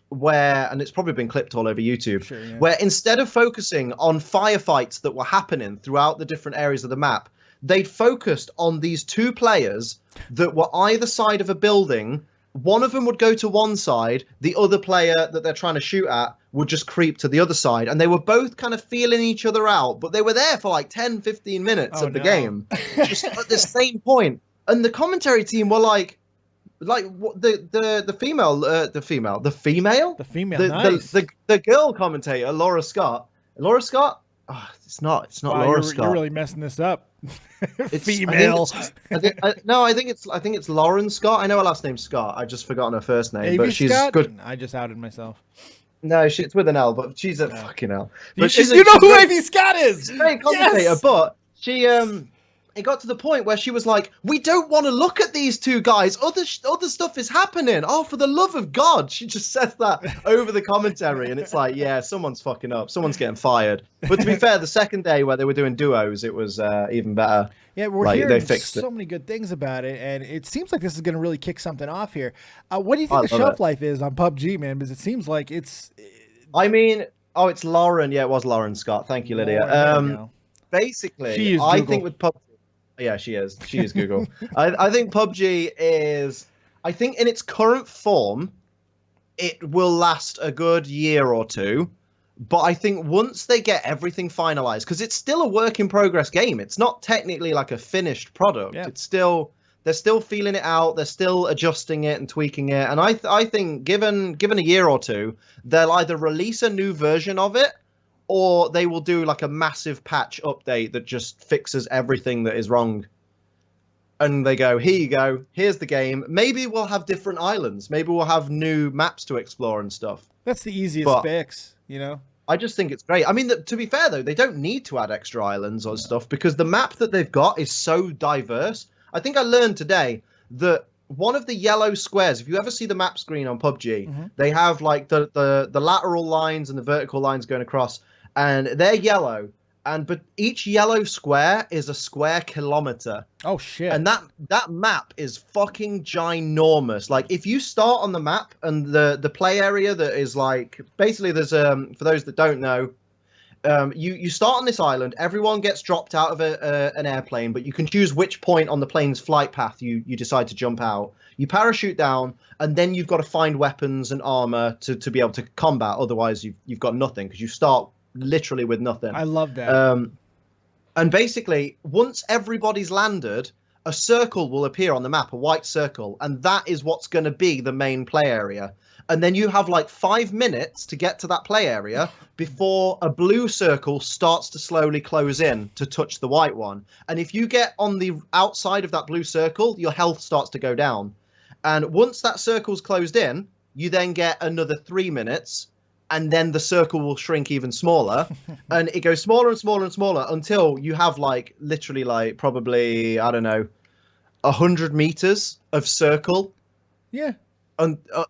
where, and it's probably been clipped all over YouTube, Sure, yeah. where instead of focusing on firefights that were happening throughout the different areas of the map, they'd focused on these two players that were either side of a building. One of them would go to one side, the other player that they're trying to shoot at would just creep to the other side. And they were both kind of feeling each other out, but they were there for like 10, 15 minutes of the game, just at the same point. And the commentary team were like what the female, nice. the girl commentator, Laura Scott. Oh, it's not wow, Laura Scott. You're really messing this up. It's Female. I think it's Lauren Scott. I know her last name's Scott. I just forgotten her first name, Avy but she's Scott? good. I just outed myself. No, it's with an L, but she's a fucking L. But You know who Avy Scott is? Great commentator, yes! But she it got to the point where she was like, "We don't want to look at these two guys. Other stuff is happening. Oh, for the love of God!" She just says that over the commentary, and it's like, yeah, someone's fucking up. Someone's getting fired. But to be fair, the second day where they were doing duos, it was even better. Yeah, we're hearing so many good things about it, and it seems like this is going to really kick something off here. What do you think the shelf life is on PUBG, man? Because it seems like it's. I mean, it's Lauren. Yeah, it was Lauren Scott. Thank you, Lydia. Basically, I think with PUBG. Yeah, she is. She is Google. I think PUBG is. I think in its current form, it will last a good year or two. But I think once they get everything finalized, because it's still a work in progress game. It's not technically like a finished product. Yeah. It's still they're still feeling it out. They're still adjusting it and tweaking it. And I think given a year or two, they'll either release a new version of it, or they will do like a massive patch update that just fixes everything that is wrong. And they go, here you go, here's the game. Maybe we'll have different islands. Maybe we'll have new maps to explore and stuff. That's the easiest fix, you know? I just think it's great. I mean, to be fair, though, they don't need to add extra islands or stuff because the map that they've got is so diverse. I think I learned today that one of the yellow squares, if you ever see the map screen on PUBG, they have like the lateral lines and the vertical lines going across. And they're yellow, but each yellow square is a square kilometer. Oh shit! And that map is fucking ginormous. Like if you start on the map and the play area that is like basically there's for those that don't know, you start on this island. Everyone gets dropped out of an airplane, but you can choose which point on the plane's flight path you decide to jump out. You parachute down, and then you've got to find weapons and armor to be able to combat. Otherwise, you've got nothing because you start literally with nothing. I love that. And basically, once everybody's landed, a circle will appear on the map, a white circle, and that is what's going to be the main play area. And then you have like 5 minutes to get to that play area before a blue circle starts to slowly close in to touch the white one. And if you get on the outside of that blue circle, your health starts to go down. And once that circle's closed in, you then get another 3 minutes. And then the circle will shrink even smaller, and it goes smaller and smaller and smaller until you have like literally like probably, I don't know, 100 meters of circle. Yeah.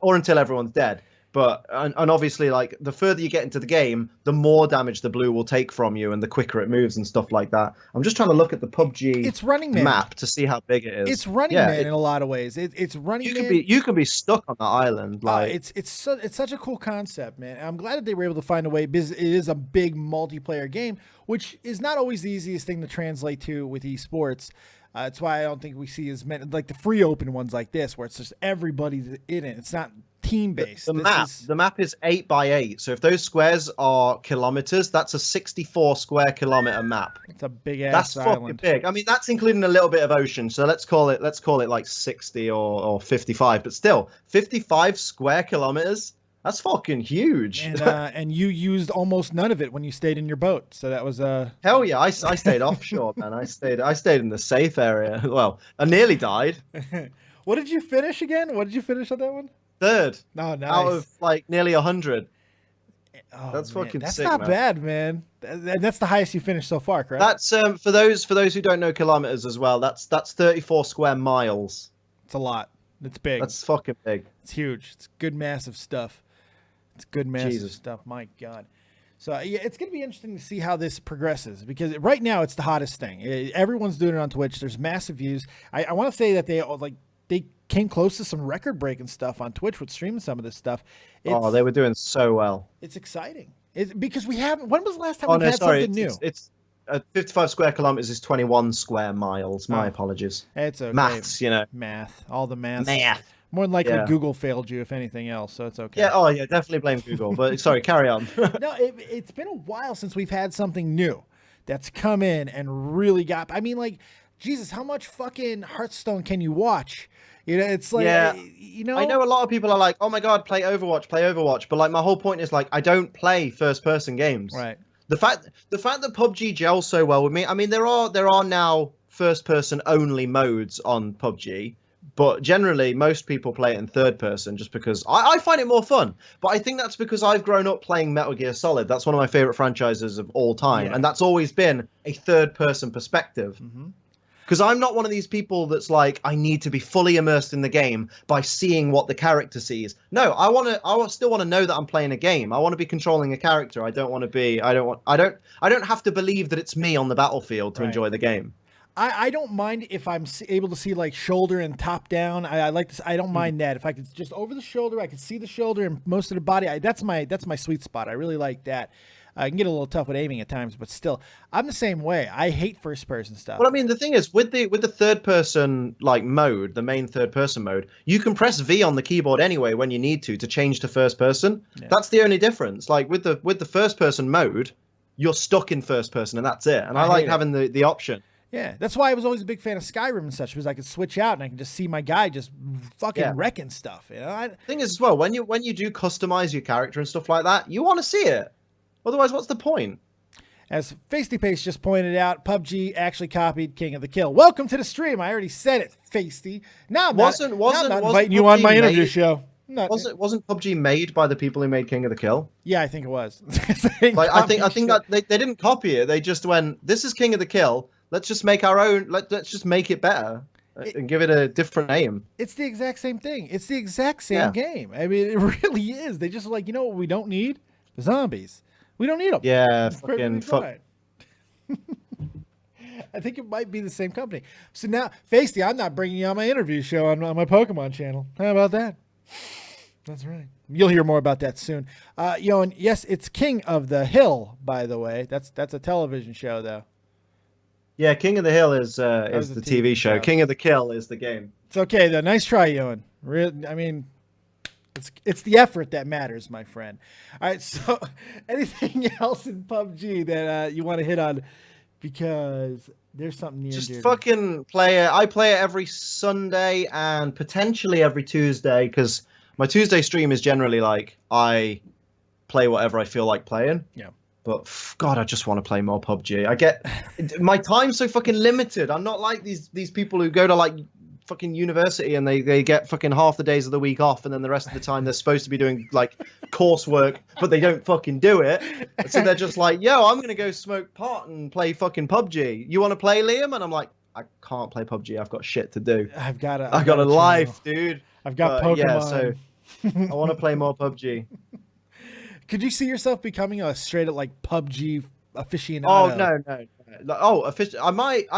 Or until everyone's dead. But and obviously, like the further you get into the game, the more damage the blue will take from you, and the quicker it moves and stuff like that. I'm just trying to look at the PUBG map to see how big it is. It's Running Man in a lot of ways. It's Running Man. You can be stuck on that island. Like it's such a cool concept, man. I'm glad that they were able to find a way because it is a big multiplayer game, which is not always the easiest thing to translate to with esports. That's why I don't think we see as many like the free open ones like this, where it's just everybody in it. It's not team based. The map is 8 by 8. So if those squares are kilometers, that's a 64 square kilometer map. It's a big ass island. Fucking big. I mean, that's including a little bit of ocean. So let's call it like 60 or 55. But still, 55 square kilometers. That's fucking huge. And you used almost none of it when you stayed in your boat. So that was hell yeah. I stayed offshore, man. I stayed in the safe area. Well, I nearly died. What did you finish again? What did you finish on that one? 3rd. Oh, nice. Out of like nearly 100. Oh, That's man. fucking That's sick, not man. bad, man. That's the highest you finished so far, correct? That's for those who don't know kilometers as well. That's 34 square miles. It's a lot. It's big. That's fucking big. It's huge. It's good, massive stuff. It's good, massive Jesus. stuff. My God. So yeah, it's gonna be interesting to see how this progresses because right now it's the hottest thing. Everyone's doing it on Twitch. There's massive views. I want to say that they came close to some record breaking stuff on Twitch with streaming some of this stuff. They were doing so well. It's exciting. Because we haven't. When was the last time Oh we no, had sorry. something new? It's 55 square kilometers is 21 square miles. My apologies. It's okay. Maths, you know. Math. All the math. Math. More than likely, Yeah. Google failed you, if anything else, so it's okay. Yeah. Oh yeah. Definitely blame Google. But sorry, carry on. No, it's been a while since we've had something new that's come in and really got. I mean, like, Jesus, how much fucking Hearthstone can you watch? You know, it's like, Yeah. you know. I know a lot of people are like, "Oh my god, play Overwatch." But like, my whole point is like, I don't play first-person games. Right. The fact that PUBG gels so well with me. I mean, there are now first-person only modes on PUBG. But generally, most people play it in third person just because I find it more fun. But I think that's because I've grown up playing Metal Gear Solid. That's one of my favorite franchises of all time. Yeah. And that's always been a third person perspective. Because I'm not one of these people that's like, I need to be fully immersed in the game by seeing what the character sees. No, I still want to know that I'm playing a game. I want to be controlling a character. I don't have to believe that it's me on the battlefield to enjoy the game. I don't mind if I'm able to see like shoulder and top down. I like this. I don't mind that. If I could just over the shoulder, I could see the shoulder and most of the body. That's my sweet spot. I really like that. I can get a little tough with aiming at times, but still, I'm the same way. I hate first person stuff. Well, I mean, the thing is, with the third person like mode, the main third person mode, you can press V on the keyboard anyway when you need to change to first person. Yeah. That's the only difference. Like with the first person mode, you're stuck in first person and that's it. And I like having the option. Yeah, that's why I was always a big fan of Skyrim and such, because I could switch out and I could just see my guy just fucking wrecking stuff. You know, thing is as well, when you do customize your character and stuff like that, you want to see it. Otherwise, what's the point? As Feisty Pace just pointed out, PUBG actually copied King of the Kill. Welcome to the stream. I already said it, Feisty. Now I'm not inviting you on my interview show. No. Wasn't PUBG made by the people who made King of the Kill? Yeah, I think it was. Like, I think that they didn't copy it. They just went, "This is King of the Kill. Let's just make our own. Let's just make it better and give it a different name." It's the exact same thing. It's the exact same game. I mean, it really is. They just like, you know what we don't need? Zombies. We don't need them. Yeah, fucking fuck. I think it might be the same company. So now, Feisty, I'm not bringing you on my interview show on my Pokemon channel. How about that? That's right. You'll hear more about that soon. And yes, it's King of the Hill, by the way. That's a television show, though. Yeah, King of the Hill is the TV show. King of the Kill is the game. It's okay, though. Nice try, Yoan. I mean, it's the effort that matters, my friend. All right, so anything else in PUBG that you want to hit on? Because there's something near. Just fucking play it. I play it every Sunday and potentially every Tuesday, because my Tuesday stream is generally like I play whatever I feel like playing. Yeah. But God, I just want to play more PUBG. I get my time's so fucking limited. I'm not like these people who go to like fucking university and they get fucking half the days of the week off, and then the rest of the time they're supposed to be doing like coursework, but they don't fucking do it. So they're just like, "Yo, I'm gonna go smoke pot and play fucking PUBG. You want to play, Liam?" And I'm like, "I can't play PUBG. I've got shit to do. I've got a life, dude. I've got Pokemon. Yeah, so I want to play more PUBG." Could you see yourself becoming a straight up like PUBG aficionado? Oh no. Oh, I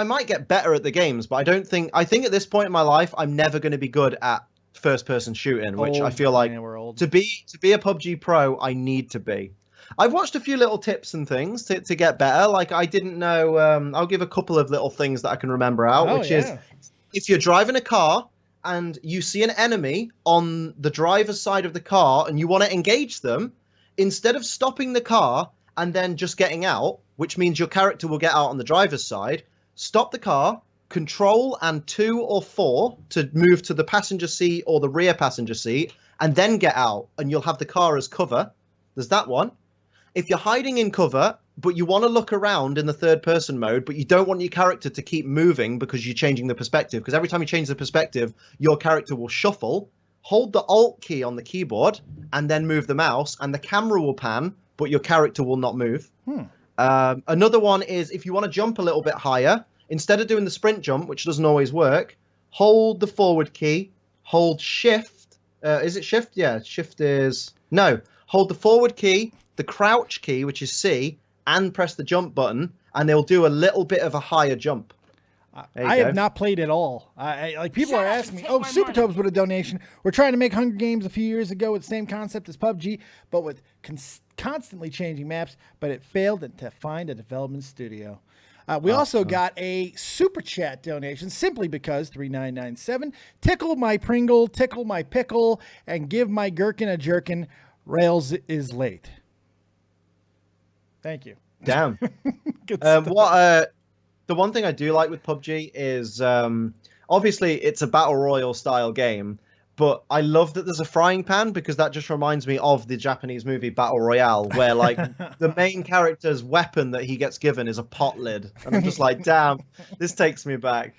might get better at the games, but I think at this point in my life, I'm never going to be good at first person shooting, which I feel like to be a PUBG pro, I need to be. I've watched a few little tips and things to get better. Like I didn't know. I'll give a couple of little things that I can remember out, which is if you're driving a car and you see an enemy on the driver's side of the car and you want to engage them, instead of stopping the car and then just getting out, which means your character will get out on the driver's side, stop the car, control and 2 or 4 to move to the passenger seat or the rear passenger seat, and then get out, and you'll have the car as cover. There's that one. If you're hiding in cover, but you want to look around in the third person mode, but you don't want your character to keep moving because you're changing the perspective, because every time you change the perspective, your character will shuffle. hold the Alt key on the keyboard and then move the mouse, and the camera will pan, but your character will not move. Another one is if you want to jump a little bit higher, instead of doing the sprint jump, which doesn't always work, hold the forward key, hold shift. Is it shift? Yeah, shift is... No, hold the forward key, the crouch key, which is C, and press the jump button, and they'll do a little bit of a higher jump. I have not played at all. Like people are asking me, "Oh, Super Tobes with a donation. We're trying to make Hunger Games a few years ago with the same concept as PUBG, but with constantly changing maps. But it failed to find a development studio." We also got a super chat donation simply because 3997 tickle my Pringle, tickle my pickle, and give my gherkin a jerkin. Rails is late. Thank you. Damn. Good stuff. The one thing I do like with PUBG is obviously it's a battle royale style game, but I love that there's a frying pan because that just reminds me of the Japanese movie Battle Royale, where like the main character's weapon that he gets given is a pot lid, and I'm just like, damn, this takes me back.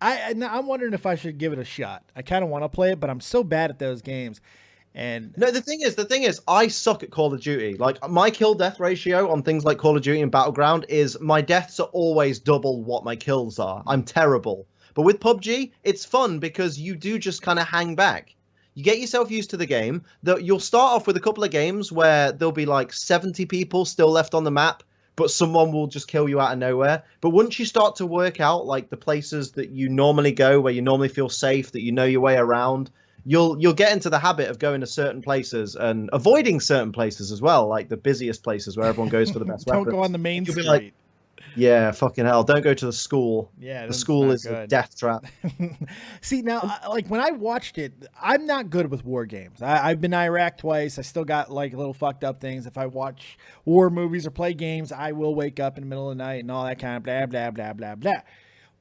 I'm wondering if I should give it a shot. I kind of want to play it, but I'm so bad at those games. And no, the thing is, I suck at Call of Duty. Like my kill death ratio on things like Call of Duty and Battleground is my deaths are always double what my kills are. I'm terrible. But with PUBG, it's fun because you do just kind of hang back. You get yourself used to the game. You'll start off with a couple of games where there'll be like 70 people still left on the map, but someone will just kill you out of nowhere. But once you start to work out like the places that you normally go, where you normally feel safe, that you know your way around, you'll get into the habit of going to certain places and avoiding certain places as well, like the busiest places where everyone goes for the best weapons. Don't go on the main street. Like, yeah, fucking hell. Don't go to the school. Yeah, the school is a death trap. See, now, like when I watched it, I'm not good with war games. I've been Iraq twice. I still got like little fucked up things. If I watch war movies or play games, I will wake up in the middle of the night and all that kind of blah, blah, blah, blah, blah.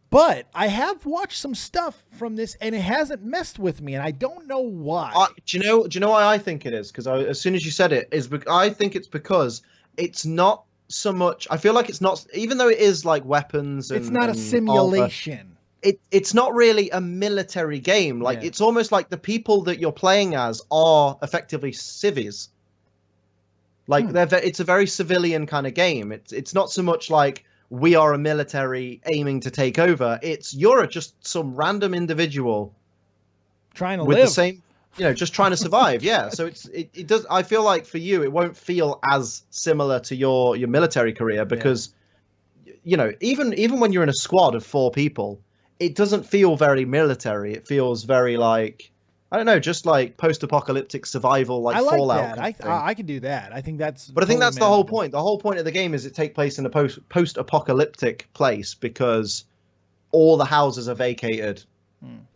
But I have watched some stuff from this, and it hasn't messed with me, and I don't know why. Do you know why I think it is? Because as soon as you said it, I think it's because it's not so much. I feel like it's not, even though it is like weapons. It's not a simulation. It's not really a military game. Like it's almost like the people that you're playing as are effectively civvies. Like it's a very civilian kind of game. It's not so much like we are a military aiming to take over. You're just some random individual trying to with live. The same, just trying to survive. Yeah. So it does. I feel like for you, it won't feel as similar to your military career because, even when you're in a squad of 4 people, it doesn't feel very military. It feels very like, I don't know, just like post-apocalyptic survival, like Fallout. That. I can do that. I think that's. But I think that's the whole point. The whole point of the game is it takes place in a post-apocalyptic place because all the houses are vacated,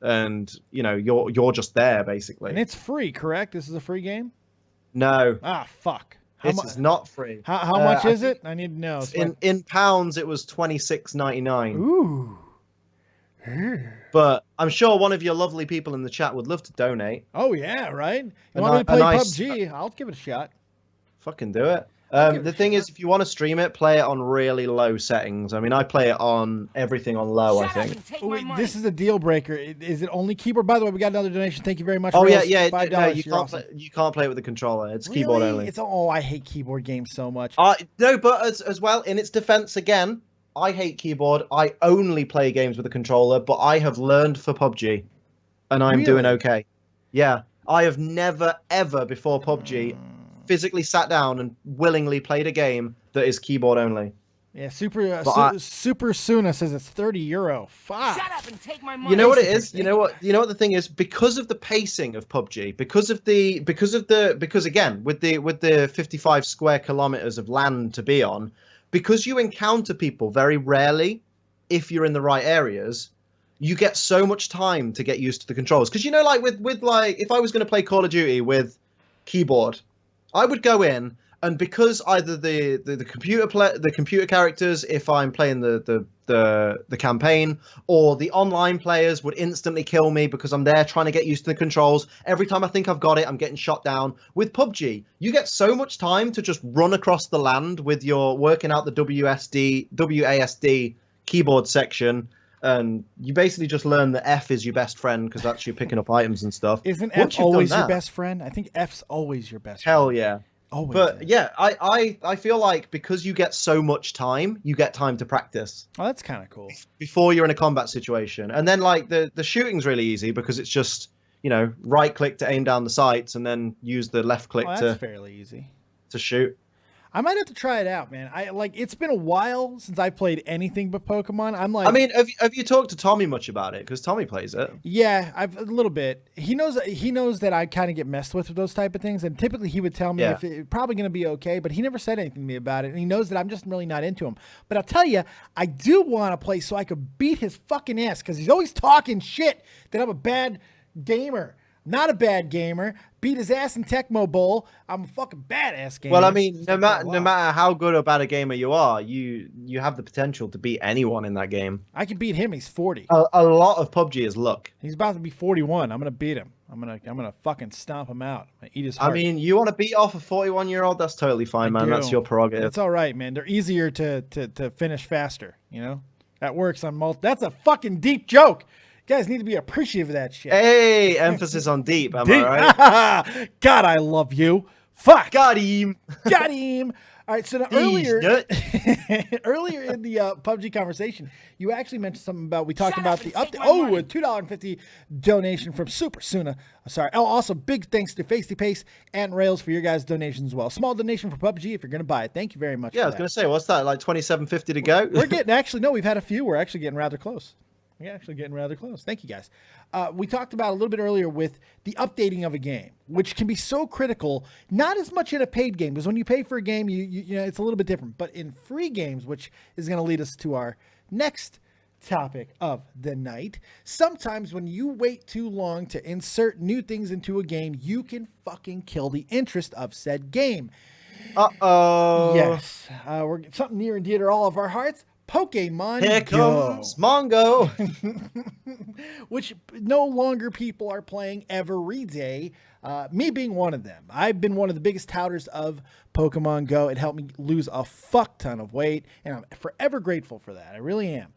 and you're just there basically. And it's free, correct? This is a free game. No. Ah, fuck. This is not free. How much is it? I need to know. In pounds, it was $26.99. Ooh. But I'm sure one of your lovely people in the chat would love to donate. Oh, yeah, right? You want me to play PUBG? I'll give it a shot. Fucking do it. The thing is, if you want to stream it, play it on really low settings. I mean, I play it on everything on low, I think. Oh, wait, this is a deal breaker. Is it only keyboard? By the way, we got another donation. Thank you very much. Oh, Rails, yeah. $5. No, you can't play it with the controller. It's really? Keyboard only. I hate keyboard games so much. No, but as well, in its defense, again, I hate keyboard. I only play games with a controller, but I have learned for PUBG, and I'm doing okay. Yeah, I have never, ever before PUBG physically sat down and willingly played a game that is keyboard only. Yeah, Super Suna says it's €30. Fuck. Shut up and take my money. You know what it is? You know what the thing is? Because of the pacing of PUBG, because again, with the 55 square kilometers of land to be on, because you encounter people very rarely, if you're in the right areas, you get so much time to get used to the controls. Because like with if I was going to play Call of Duty with keyboard, I would go in, and because either the computer characters, if I'm playing the campaign, or the online players would instantly kill me because I'm there trying to get used to the controls. Every time I think I've got it, I'm getting shot down. With PUBG, you get so much time to just run across the land with your working out the WASD keyboard section, and you basically just learn that F is your best friend because that's you picking up items and stuff. Isn't Once F you've done always your that- best friend? I think F's always your best Hell friend. yeah. Always But is. yeah, I feel like because you get so much time, you get time to practice Oh, that's kind of cool. before you're in a combat situation. And then like the shooting's really easy because it's just, you know, right click to aim down the sights and then use the left click Oh, that's to fairly easy. shoot. I might have to try it out, man. It's been a while since I played anything but Pokemon. I'm like, I mean, have you talked to Tommy much about it? Because Tommy plays it. yeah, I've a little bit. He knows that I kind of get messed with those type of things, and typically he would tell me if it's probably going to be okay, but he never said anything to me about it, and he knows that I'm just really not into him. But I'll tell you, I do want to play so I could beat his fucking ass because he's always talking shit that I'm a bad gamer. Not a bad gamer. Beat his ass in Tecmo Bowl. I'm a fucking badass gamer. Well, I mean, no matter how good or bad a gamer you are, you have the potential to beat anyone in that game. I can beat him. He's 40. A lot of PUBG is luck. He's about to be 41. I'm gonna beat him. I'm gonna fucking stomp him out. I'm gonna eat his heart. I mean, you want to beat off a 41-year-old? That's totally fine, man. That's your prerogative. It's all right, man. They're easier to finish faster. You know, that works on multi. That's a fucking deep joke. You guys need to be appreciative of that shit. Hey, emphasis on deep. Am I right? God, I love you. Fuck. Got him. Got him. All right, so earlier in the PUBG conversation, you actually mentioned something about, we talked about the update. Oh, a $2.50 donation from Super Suna. Sorry. Oh, also big thanks to Face to Pace and Rails for your guys' donations as well. Small donation for PUBG if you're going to buy it. Thank you very much. Yeah, I was going to say, what's that, like $27.50 to go? We're getting, actually, no, we've had a few. We're actually getting rather close. We're actually getting rather close. Thank you, guys. We talked about a little bit earlier with the updating of a game, which can be so critical, not as much in a paid game, because when you pay for a game, you know, it's a little bit different. But in free games, which is going to lead us to our next topic of the night, sometimes when you wait too long to insert new things into a game, you can fucking kill the interest of said game. Uh-oh. Yes. We're something near and dear to all of our hearts. Pokemon Here Go. comes Mongo. Which no longer people are playing every day. Me being one of them. I've been one of the biggest touters of Pokemon Go. It helped me lose a fuck ton of weight, and I'm forever grateful for that. I really am.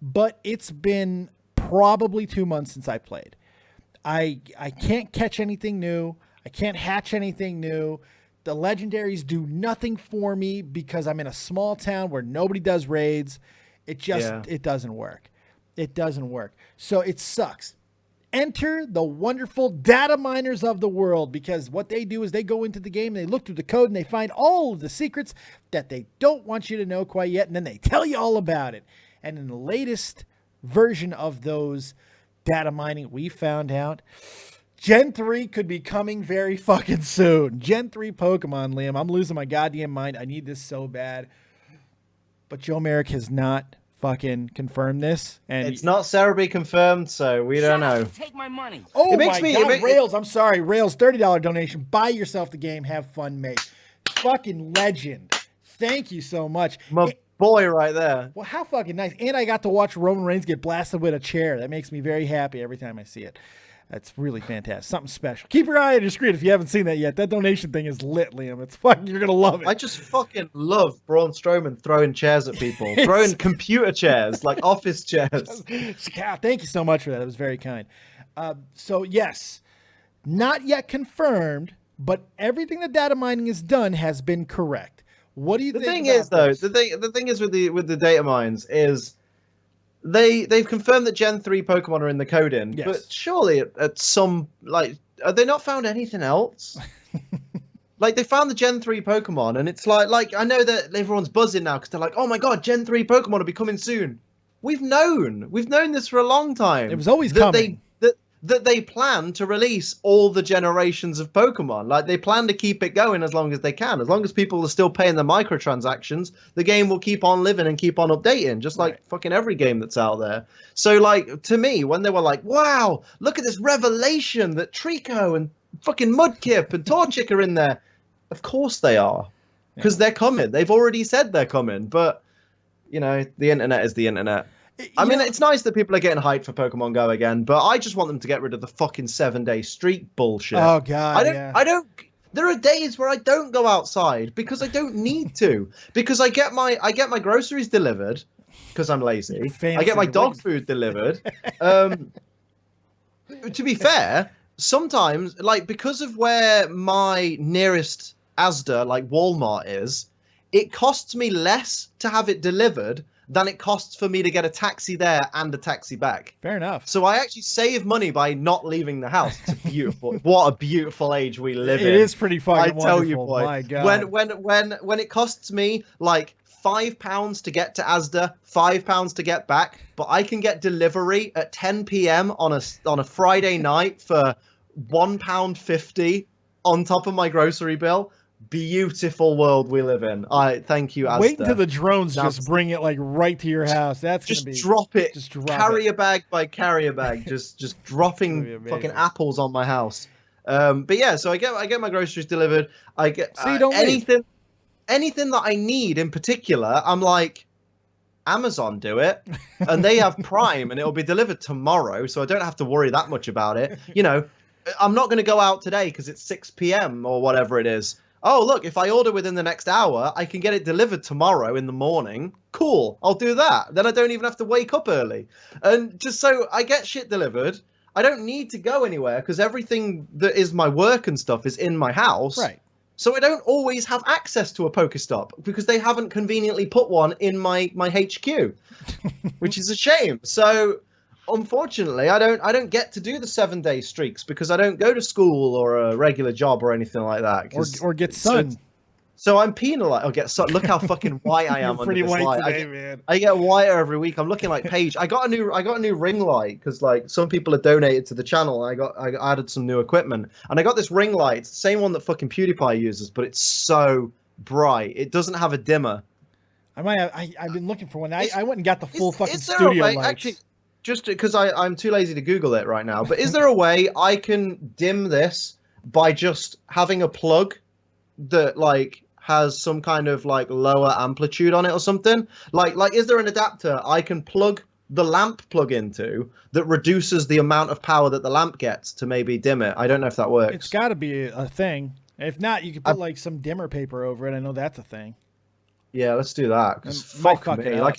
But it's been probably 2 months since I played. I can't catch anything new. I can't hatch anything new. The legendaries do nothing for me because I'm in a small town where nobody does raids. It doesn't work. It doesn't work. So it sucks. Enter the wonderful data miners of the world, because what they do is they go into the game, they look through the code, and they find all of the secrets that they don't want you to know quite yet, and then they tell you all about it. And in the latest version of those data mining, we found out Gen 3 could be coming very fucking soon. Gen 3 Pokemon, Liam. I'm losing my goddamn mind. I need this so bad. But Joe Merrick has not fucking confirmed this. And It's not Cerebi confirmed, so we don't know. Take my money. oh It makes my me- God, Rails. I'm sorry. Rails, $30 donation. Buy yourself the game. Have fun, mate. Fucking legend. Thank you so much. My boy right there. Well, how fucking nice. And I got to watch Roman Reigns get blasted with a chair. That makes me very happy every time I see it. That's really fantastic. Something special. Keep your eye on your screen if you haven't seen that yet. That donation thing is lit, Liam. It's fucking, you're going to love it. I just fucking love Braun Strowman throwing chairs at people. Throwing computer chairs, like office chairs. Yeah, thank you so much for that. It was very kind. So, yes, not yet confirmed, but everything that data mining has done has been correct. What do you The think thing is, though, this? the thing is with the data mines is they've confirmed that Gen 3 Pokemon are in the coding, Yes. but surely at some, like, have they not found anything else? Like, they found the Gen 3 Pokemon, and it's like I know that everyone's buzzing now because they're like, oh my god, Gen 3 Pokemon will be coming soon. We've known this for a long time. It was always that coming. That they plan to release all the generations of Pokemon. Like, they plan to keep it going as long as they can. As long as people are still paying the microtransactions, the game will keep on living and keep on updating, just like fucking every game that's out there. So, like, to me, when they were like, wow, look at this revelation that Trico and fucking Mudkip and Torchic are in there. Of course they are. Because they're coming. They've already said they're coming. But, you know, the internet is the internet. I mean, it's nice that people are getting hyped for Pokemon Go again, but I just want them to get rid of the fucking 7-day streak bullshit. Oh, God, I don't. There are days where I don't go outside because I don't need to. Because I get my groceries delivered, because I'm lazy. Fancy. I get my dog food delivered. To be fair, sometimes, like, because of where my nearest Asda, like Walmart, is, it costs me less to have it delivered than it costs for me to get a taxi there and a taxi back. Fair enough. So I actually save money by not leaving the house. It's beautiful. What a beautiful age we live in. It is pretty fucking I tell wonderful. you, boy. My God. When it costs me like £5 to get to Asda, £5 to get back, but I can get delivery at 10 p.m. on a Friday night for £1.50 on top of my grocery bill. Beautiful world we live in. I thank you, Asda. Wait until the drones just bring it like right to your house. That's just gonna be drop it. Just drop carrier it. bag by carrier bag. just dropping fucking apples on my house. But yeah, so I get my groceries delivered. I get So you don't anything that I need in particular. I'm like, Amazon do it, and they have Prime, and it'll be delivered tomorrow, so I don't have to worry that much about it. You know, I'm not going to go out today because it's 6 p.m. or whatever it is. Oh, look, if I order within the next hour, I can get it delivered tomorrow in the morning. Cool, I'll do that. Then I don't even have to wake up early. And just so I get shit delivered, I don't need to go anywhere because everything that is my work and stuff is in my house. Right. So I don't always have access to a Pokestop because they haven't conveniently put one in my HQ, which is a shame. So unfortunately, I don't get to do the 7-day streaks because I don't go to school or a regular job or anything like that. Or get sun. So I'm penalized. I'll get sun. Look how fucking white I am. You're pretty under this white light. today, man. I get whiter every week. I'm looking like Paige. I got a new ring light because like some people have donated to the channel. I added some new equipment and I got this ring light. It's the same one that fucking PewDiePie uses, but it's so bright. It doesn't have a dimmer. I've been looking for one. I went and got the full fucking is there studio a way, lights. actually, just because I'm too lazy to Google it right now, but is there a way I can dim this by just having a plug that like has some kind of like lower amplitude on it or something? Like is there an adapter I can plug the lamp plug into that reduces the amount of power that the lamp gets to maybe dim it? I don't know if that works. It's got to be a thing. If not, you could put like some dimmer paper over it. I know that's a thing. Yeah, let's do that. Because Might fuck fuck me, it up. like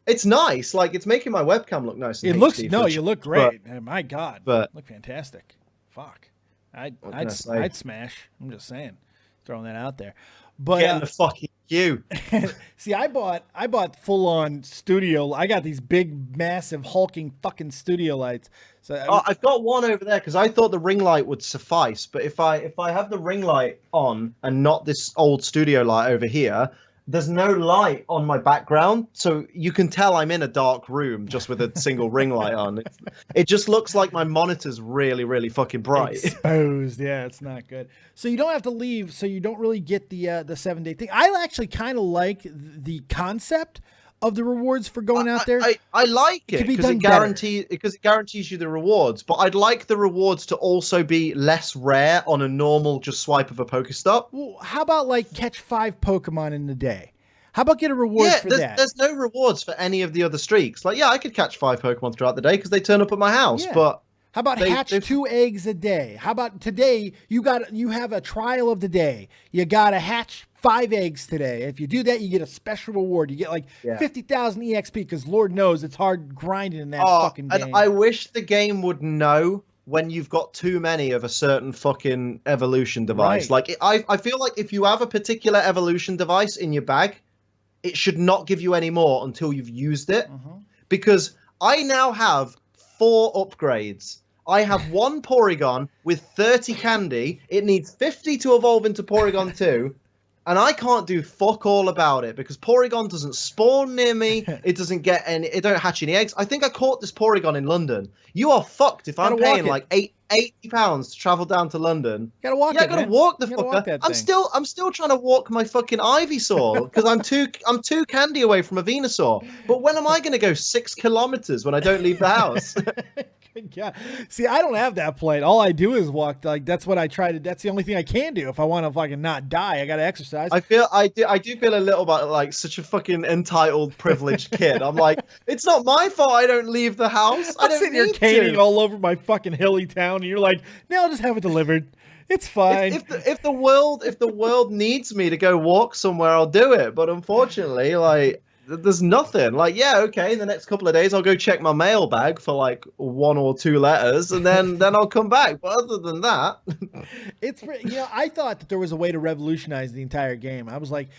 it's nice. Like it's making my webcam look nice. And It looks HD, you look great. My God, but look fantastic. Fuck, I'd say? smash. I'm just saying, throwing that out there. But get in the fucking queue. see, I bought full on studio. I got these big, massive, hulking fucking studio lights. So I've got one over there because I thought the ring light would suffice. But if I have the ring light on and not this old studio light over here, there's no light on my background, so you can tell I'm in a dark room just with a single ring light on. It just looks like my monitor's really, really fucking bright. Exposed, yeah, it's not good. So you don't have to leave, so you don't really get the 7-day thing. I actually kind of like the concept of the rewards for going out there. I like it because it guarantees you the rewards, but I'd like the rewards to also be less rare on a normal just swipe of a Pokestop. Well, how about like catch 5 Pokemon in a day? How about get a reward for that? There's no rewards for any of the other streaks. Like, yeah, I could catch 5 Pokemon throughout the day because they turn up at my house, but how about hatch 2 eggs a day? How about today you have a trial of the day. You got to hatch 5 eggs today. If you do that, you get a special reward. You get like 50,000 EXP because Lord knows it's hard grinding in that fucking game. And I wish the game would know when you've got too many of a certain fucking evolution device. Right. Like, I feel like if you have a particular evolution device in your bag, it should not give you any more until you've used it. Because I now have 4 upgrades. I have 1 Porygon with 30 candy. It needs 50 to evolve into Porygon 2. And I can't do fuck all about it because Porygon doesn't spawn near me. It doesn't get any. It don't hatch any eggs. I think I caught this Porygon in London. You are fucked if I'm paying like £80 to travel down to London. Gotta walk. Yeah, I gotta walk the fucker. I'm still trying to walk my fucking Ivysaur because I'm 2 candy away from a Venusaur. But when am I gonna go 6 kilometers when I don't leave the house? Yeah. See, I don't have that plate. All I do is walk. Like that's what I try to. That's the only thing I can do if I want to fucking not die. I gotta exercise. I do feel a little bit like such a fucking entitled, privileged kid. I'm like, it's not my fault I don't leave the house. I'm sitting here caning all over my fucking hilly town, and you're like, no, I'll just have it delivered. It's fine. If the world needs me to go walk somewhere, I'll do it. But unfortunately, like There's nothing. Like, yeah, okay, in the next couple of days I'll go check my mailbag for like 1 or 2 letters, and then I'll come back. But other than that, I thought that there was a way to revolutionize the entire game. I was like,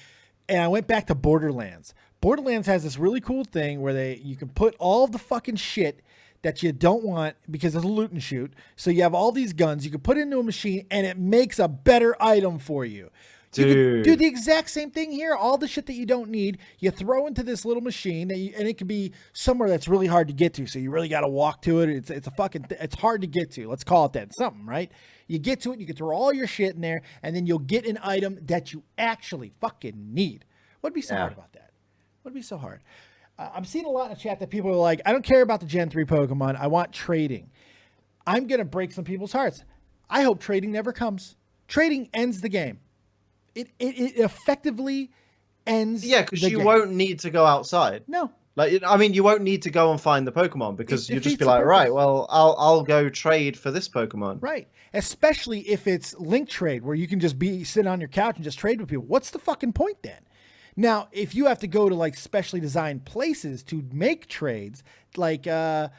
and I went back to Borderlands. Borderlands has this really cool thing where you can put all of the fucking shit that you don't want because it's a loot and shoot. So you have all these guns you can put into a machine and it makes a better item for you. You can do the exact same thing here. All the shit that you don't need, you throw into this little machine and it can be somewhere that's really hard to get to. So you really got to walk to it. It's hard to get to. Let's call it that. Something, right? You get to it, you can throw all your shit in there, and then you'll get an item that you actually fucking need. What'd be so hard about that? What'd be so hard? I'm seeing a lot in the chat that people are like, I don't care about the Gen 3 Pokemon. I want trading. I'm going to break some people's hearts. I hope trading never comes. Trading ends the game. It effectively ends the game. Yeah, because you won't need to go outside. No. Like, I mean, you won't need to go and find the Pokemon because you'll just be like, right, well, I'll go trade for this Pokemon. Right. Especially if it's link trade where you can just sit on your couch and just trade with people. What's the fucking point then? Now, if you have to go to like specially designed places to make trades, like a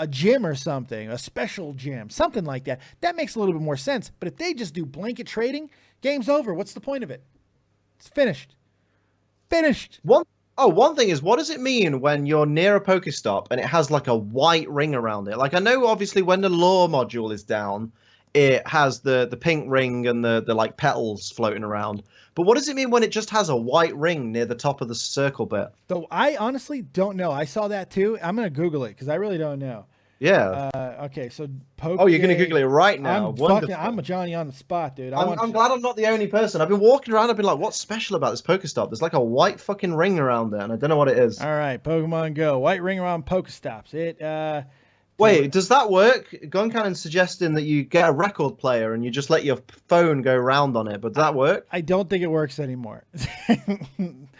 gym or something, a special gym, something like that, that makes a little bit more sense. But if they just do blanket trading, game's over. What's the point of it? It's finished. Finished. One thing is, what does it mean when you're near a Pokestop and it has like a white ring around it? Like, I know obviously when the lore module is down, it has the pink ring and the like petals floating around. But what does it mean when it just has a white ring near the top of the circle bit? So I honestly don't know. I saw that too. I'm going to Google it because I really don't know. Yeah. Okay, so Oh, you're going to Google it right now. I'm a Johnny on the spot, dude. I'm glad I'm not the only person. I've been walking around. I've been like, what's special about this Pokestop? There's like a white fucking ring around there, and I don't know what it is. All right, Pokemon Go. White ring around Pokestops. Wait, does that work? Guncannon's suggesting that you get a record player and you just let your phone go round on it, but does that work? I don't think it works anymore.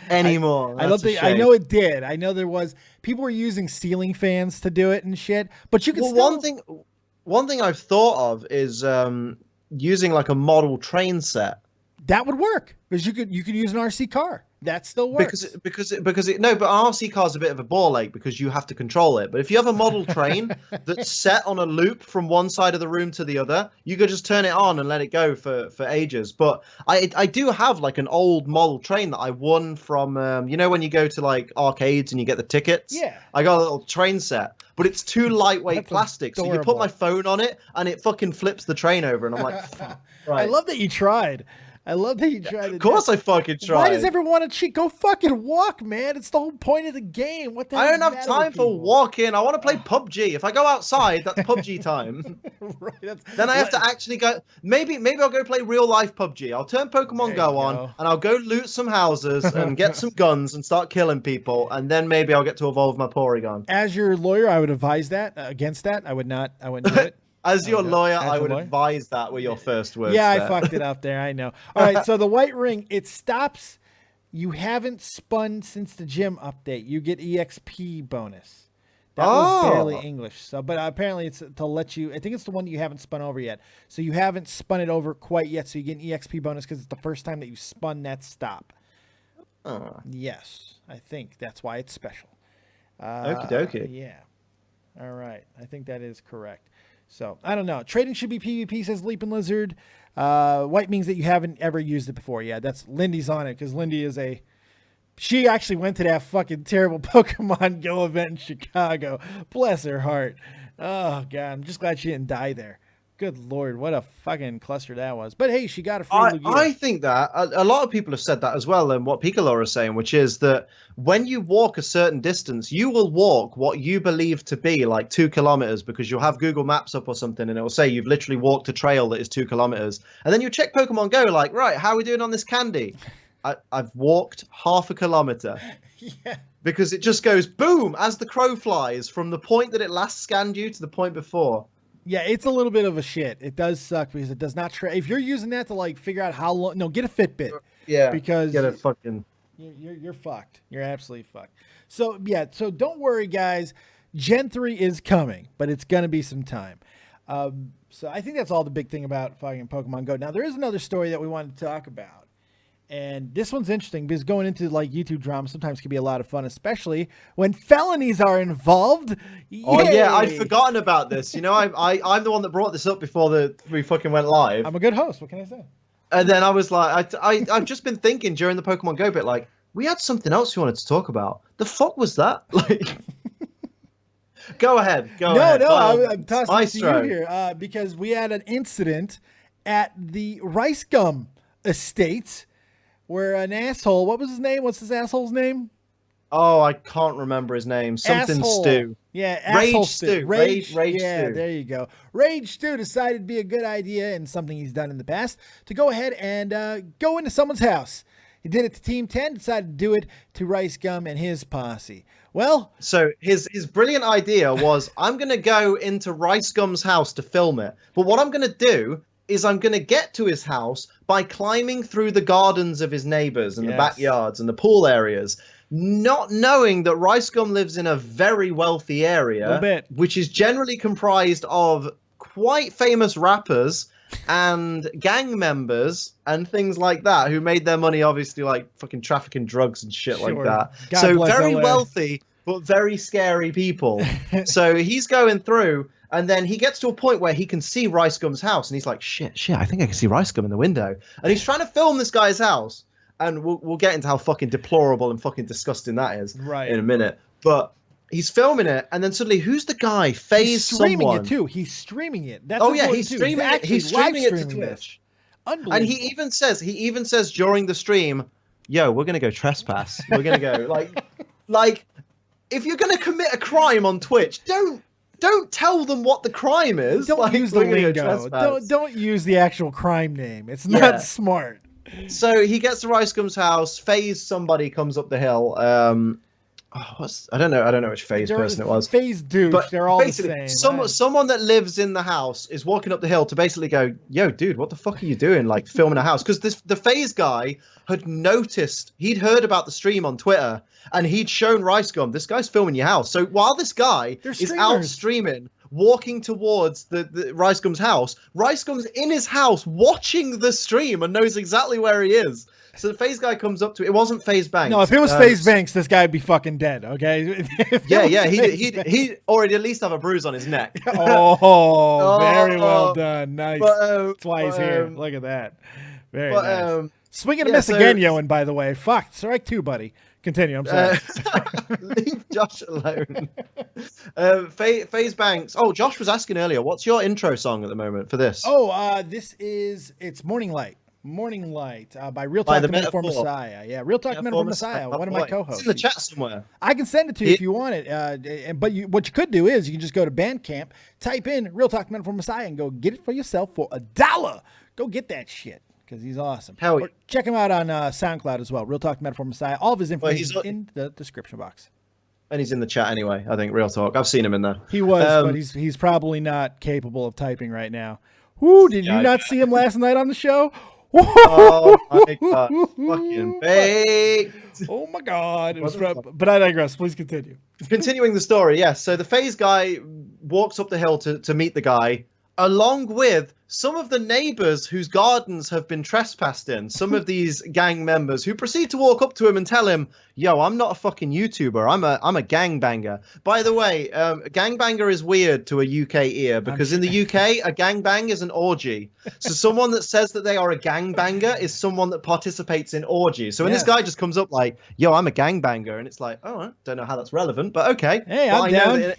Anymore. I don't think. I know it did. I know there was people were using ceiling fans to do it and shit. But you can still. One thing I've thought of is using like a model train set. That would work because you could use an RC car. That still works. But an RC car is a bit of a ball ache because you have to control it. But if you have a model train that's set on a loop from one side of the room to the other, you could just turn it on and let it go for ages. But I do have like an old model train that I won from, when you go to like arcades and you get the tickets? Yeah. I got a little train set, but it's too lightweight plastic. Adorable. So you put my phone on it and it fucking flips the train over. And I'm like, right. I love that you tried. I love that you tried. Of course I fucking tried. Why does everyone want to cheat? Go fucking walk, man. It's the whole point of the game. What the hell? I don't have time for walking. I want to play PUBG. If I go outside, that's PUBG time. Right, then I have to actually go. Maybe I'll go play real life PUBG. I'll turn Pokemon Go on and I'll go loot some houses and get some guns and start killing people. And then maybe I'll get to evolve my Porygon. As your lawyer, I would advise that against that. I wouldn't do it. As your lawyer, I would advise that were your first words. Yeah, I fucked it up there. I know. All right, so the white ring, it stops. You haven't spun since the gym update. You get EXP bonus. That was barely English. So, but apparently it's to let you. I think it's the one that you haven't spun over yet. So you haven't spun it over quite yet. So you get an EXP bonus because it's the first time that you spun that stop. Yes, I think that's why it's special. Okie dokie. Yeah. All right. I think that is correct. So, I don't know. Trading should be PvP, says Leaping Lizard. White means that you haven't ever used it before. Yeah, that's Lindy's on it, because Lindy is she actually went to that fucking terrible Pokemon Go event in Chicago. Bless her heart. Oh, God. I'm just glad she didn't die there. Good Lord, what a fucking cluster that was. But hey, she got a free Lugia. I think that a lot of people have said that as well, and what Piccolo is saying, which is that when you walk a certain distance, you will walk what you believe to be like 2 kilometers, because you'll have Google Maps up or something and it will say you've literally walked a trail that is 2 kilometers. And then you check Pokemon Go like, right, how are we doing on this candy? I've walked half a kilometer. Yeah. Because it just goes boom as the crow flies from the point that it last scanned you to the point before. Yeah, it's a little bit of a shit. It does suck because it does not if you're using that to like figure out how long. No, get a Fitbit. Yeah, because get a fucking. You're fucked. You're absolutely fucked. So yeah, so don't worry, guys. Gen 3 is coming, but it's gonna be some time. So I think that's all the big thing about fucking Pokemon Go. Now there is another story that we wanted to talk about, And this one's interesting because going into like YouTube drama sometimes can be a lot of fun, especially when felonies are involved. Oh Yay! yeah, I'd forgotten about this. You know, I'm the one that brought this up before we fucking went live. I'm a good host. What can I say? And then I was like, I've just been thinking during the Pokemon Go bit, like, we had something else we wanted to talk about. The fuck was that? Like, go ahead. No, I'm tossing it to you here because we had an incident at the Rice Gum Estates where an asshole, what was his name? What's this asshole's name? Oh, I can't remember his name. Something Asshole. Stu. Yeah, asshole Rage Stu. Rage yeah, Stu. there you go. Rage Stu decided to be a good idea and something he's done in the past to go ahead and go into someone's house. He did it to Team 10, decided to do it to Rice Gum and his posse. Well, so his brilliant idea was, I'm going to go into Rice Gum's house to film it. But what I'm going to do is I'm going to get to his house by climbing through the gardens of his neighbors and the backyards and the pool areas, not knowing that Rice Gum lives in a very wealthy area, which is generally comprised of quite famous rappers and gang members and things like that who made their money obviously like fucking trafficking drugs and shit like that. So very wealthy but very scary people. So he's going through and then he gets to a point where he can see Rice Gum's house and he's like, shit, I think I can see Rice Gum in the window. And he's trying to film this guy's house. And we'll get into how fucking deplorable and fucking disgusting that is in a minute. But he's filming it, and then suddenly, who's the guy? He's streaming it too. He's streaming it. That's he's streaming it. He's streaming it to Twitch. Unbelievable. And he even says during the stream, "Yo, we're gonna go trespass. We're gonna go like if you're gonna commit a crime on Twitch, don't tell them what the crime is. Don't use the lingo. Don't use the actual crime name. It's not smart." So he gets to Rice Gum's house. FaZe somebody comes up the hill. I don't know which FaZe person it was. FaZe douche. But they're all the same. Someone that lives in the house is walking up the hill to basically go, "Yo, dude, what the fuck are you doing? Like filming a house?" Because the FaZe guy had noticed, he'd heard about the stream on Twitter, and he'd shown Rice Gum, "This guy's filming your house." So while this guy is out streaming, walking towards the Rice Gum's house, Rice Gum's in his house watching the stream and knows exactly where he is. So the FaZe guy comes up to it wasn't FaZe Banks. No, if it was FaZe Banks, this guy would be fucking dead, okay? He'd already at least have a bruise on his neck. Very well done. Nice. That's why he's here. Look at that. Very nice. Swing and a miss again, Yoan, by the way. Fuck, strike two, buddy. Continue, I'm sorry. Leave Josh alone. FaZe Banks. Oh, Josh was asking earlier, what's your intro song at the moment for this? It's Morning Light. Morning Light by Real Talk Metaphor Messiah. Yeah, Real Talk Metaphor Messiah, one of my co-hosts. It's in the chat somewhere. I can send it to you if you want it. But what you could do is you can just go to Bandcamp, type in Real Talk Metaphor Messiah, and go get it for yourself for $1. Go get that shit because he's awesome. Hell yeah. Check him out on SoundCloud as well. Real Talk Metaphor Messiah. All of his information is in the description box. And he's in the chat anyway. I think Real Talk. I've seen him in there. He was, but he's probably not capable of typing right now. Whoo! Did you not see him last night on the show? Oh my god, fucking baked. Oh my god. But I digress. Please continue. Continuing the story, yes. So the FaZe guy walks up the hill to meet the guy, along with some of the neighbors whose gardens have been trespassed in. Some of these gang members who proceed to walk up to him and tell him, "Yo, I'm not a fucking YouTuber. I'm a gangbanger." By the way, gangbanger is weird to a UK ear because in the UK, a gangbang is an orgy. So someone that says that they are a gangbanger is someone that participates in orgies. So when this guy just comes up like, "Yo, I'm a gangbanger," and it's like, "Oh, I don't know how that's relevant, but okay." Hey, I'm down.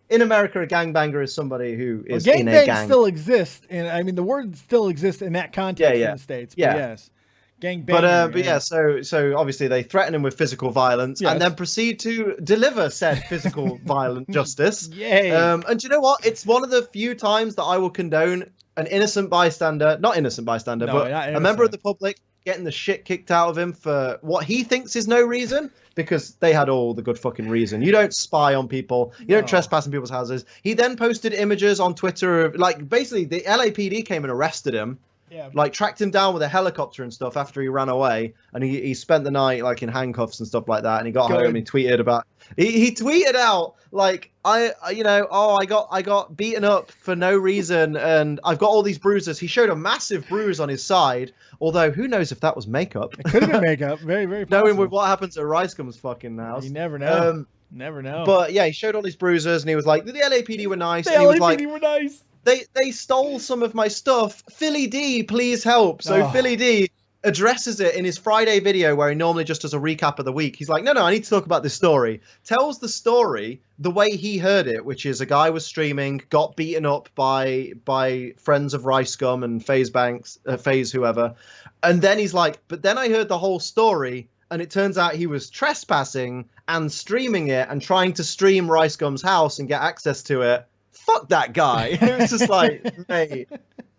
In America, a gangbanger is somebody who is in a gang. Gangbang still exists, and I mean the word still exists in that context in the States. But yes, gangbang. But yeah, so obviously they threaten him with physical violence and then proceed to deliver said physical violent justice. Yay! And you know what? It's one of the few times that I will condone an innocent bystander, not innocent bystander, but a member of the public getting the shit kicked out of him for what he thinks is no reason, because they had all the good fucking reason. You don't spy on people. You don't trespass in people's houses. He then posted images on Twitter of, like, basically the LAPD came and arrested him like tracked him down with a helicopter and stuff after he ran away, and he spent the night like in handcuffs and stuff like that, and he got home and he tweeted about he tweeted out like I got beaten up for no reason and I've got all these bruises. He showed a massive bruise on his side, although who knows if that was makeup. It could have been makeup. Very, very possible. Knowing with what happens at RiceGum's fucking house. You never know. Never know. But yeah, he showed all his bruises and he was like, the LAPD were nice. The and he was LAPD like, were nice. They stole some of my stuff. Philly D, please help. So Philly D addresses it in his Friday video where he normally just does a recap of the week. He's like, no, I need to talk about this story. Tells the story the way he heard it, which is a guy was streaming, got beaten up by friends of RiceGum and FaZe whoever. And then he's like, but then I heard the whole story and it turns out he was trespassing and streaming it and trying to stream RiceGum's house and get access to it. Fuck that guy. It's just like, mate,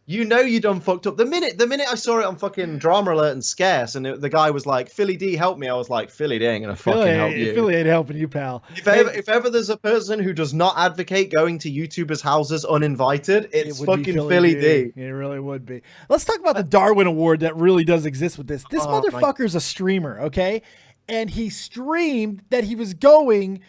you know you done fucked up. The minute I saw it on fucking Drama Alert and Scarce, and the guy was like, Philly D, help me. I was like, Philly D ain't gonna fucking help you. Philly ain't helping you, pal. If ever there's a person who does not advocate going to YouTubers' houses uninvited, it's fucking Philly D. It really would be. Let's talk about the Darwin Award that really does exist with this. This motherfucker's a streamer, okay? And he streamed that he was going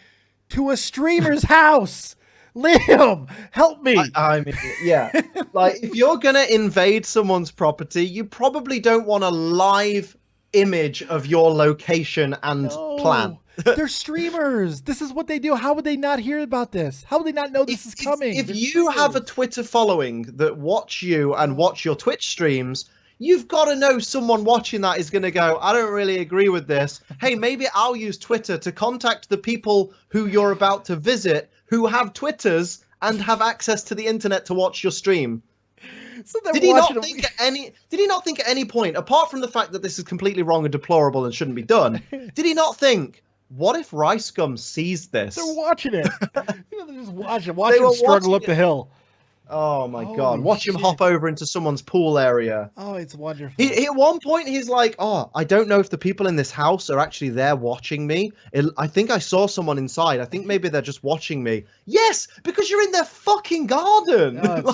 to a streamer's house. Liam, help me. I mean, yeah. Like, if you're going to invade someone's property, you probably don't want a live image of your location and plan. They're streamers. This is what they do. How would they not hear about this? How would they not know this is coming? If you have a Twitter following that watch you and watch your Twitch streams, you've got to know someone watching that is going to go, I don't really agree with this. Hey, maybe I'll use Twitter to contact the people who you're about to visit who have Twitters and have access to the internet to watch your stream. So did he not think at any point, apart from the fact that this is completely wrong and deplorable and shouldn't be done, did he not think, what if RiceGum sees this? They're watching it. They're just watching him struggle up the hill. Oh my God! Watch him hop over into someone's pool area. Oh, it's wonderful. He at one point he's like, "Oh, I don't know if the people in this house are actually there watching me. I think I saw someone inside. I think maybe they're just watching me." Yes, because you're in their fucking garden. No,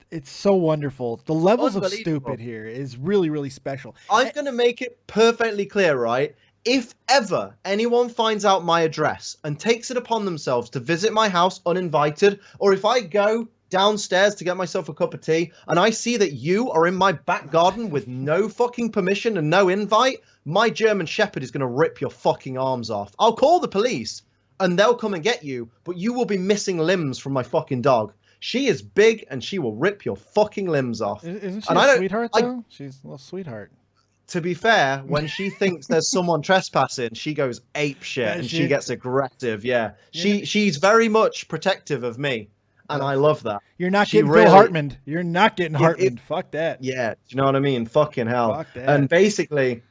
it's so wonderful. The levels of stupid here is really, really special. I'm gonna make it perfectly clear, right? If ever anyone finds out my address and takes it upon themselves to visit my house uninvited, or if I go downstairs to get myself a cup of tea and I see that you are in my back garden with no fucking permission and no invite, my German Shepherd is going to rip your fucking arms off. I'll call the police and they'll come and get you, but you will be missing limbs from my fucking dog. She is big and she will rip your fucking limbs off. Isn't she a sweetheart though? She's a little sweetheart. To be fair, when she thinks there's someone trespassing, she goes ape shit and she gets aggressive. Yeah. She's very much protective of me. And I love that. You're not getting Phil Hartman. You're not getting Hartman. Fuck that. Yeah. Do you know what I mean? Fucking hell. Fuck that. And basically,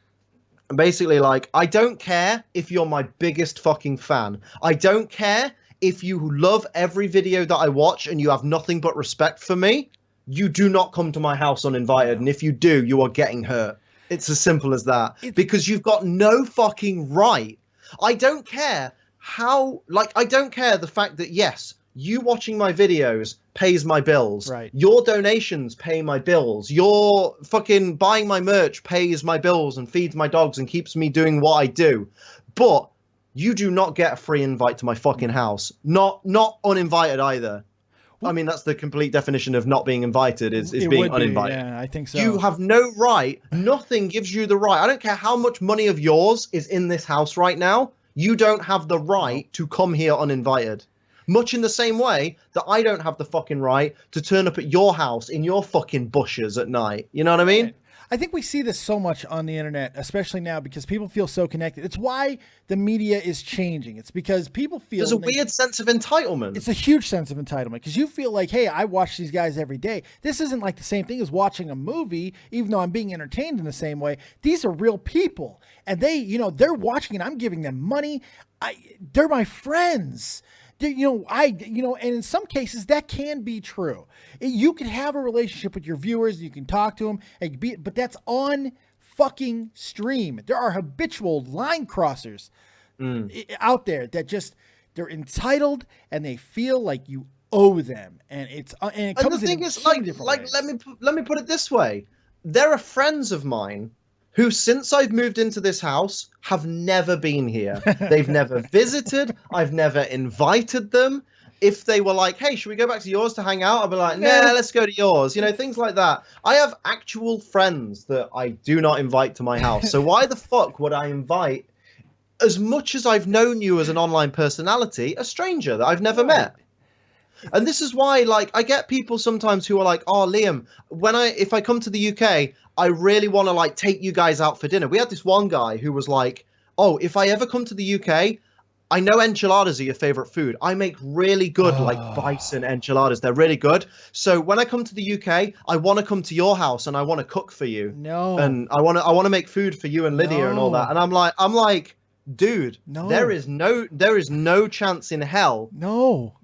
like, I don't care if you're my biggest fucking fan. I don't care if you love every video that I watch and you have nothing but respect for me. You do not come to my house uninvited. And if you do, you are getting hurt. It's as simple as that. Because you've got no fucking right. I don't care I don't care the fact that, yes, you watching my videos pays my bills. Right. Your donations pay my bills. Your fucking buying my merch pays my bills and feeds my dogs and keeps me doing what I do. But you do not get a free invite to my fucking house. Not uninvited either. I mean, that's the complete definition of not being invited is being uninvited. Yeah, I think so. You have no right. Nothing gives you the right. I don't care how much money of yours is in this house right now. You don't have the right to come here uninvited. Much in the same way that I don't have the fucking right to turn up at your house in your fucking bushes at night. You know what I mean? I think we see this so much on the internet, especially now because people feel so connected. It's why the media is changing. It's because people feel there's a weird sense of entitlement. It's a huge sense of entitlement because you feel like, hey, I watch these guys every day. This isn't like the same thing as watching a movie, even though I'm being entertained in the same way. These are real people and they're watching and I'm giving them money. They're my friends. And in some cases that can be true. You can have a relationship with your viewers, you can talk to them, but that's on fucking stream. There are habitual line crossers out there that they're entitled and they feel like you owe them, and it And comes the thing in is, so many different ways. let me put it this way: there are friends of mine who, since I've moved into this house, have never been here. They've never visited. I've never invited them. If they were like, hey, should we go back to yours to hang out? I'd be like, nah, let's go to yours. You know, things like that. I have actual friends that I do not invite to my house. So why the fuck would I invite, as much as I've known you as an online personality, a stranger that I've never met? And this is why, like, I get people sometimes who are like, oh, Liam, if I come to the UK, I really want to, like, take you guys out for dinner. We had this one guy who was like, oh, if I ever come to the UK, I know enchiladas are your favorite food. I make really good, like, bison enchiladas. They're really good. So when I come to the UK, I want to come to your house and I want to cook for you. No. And I want to make food for you and Lydia and all that. And I'm like, dude, no. there is no chance in hell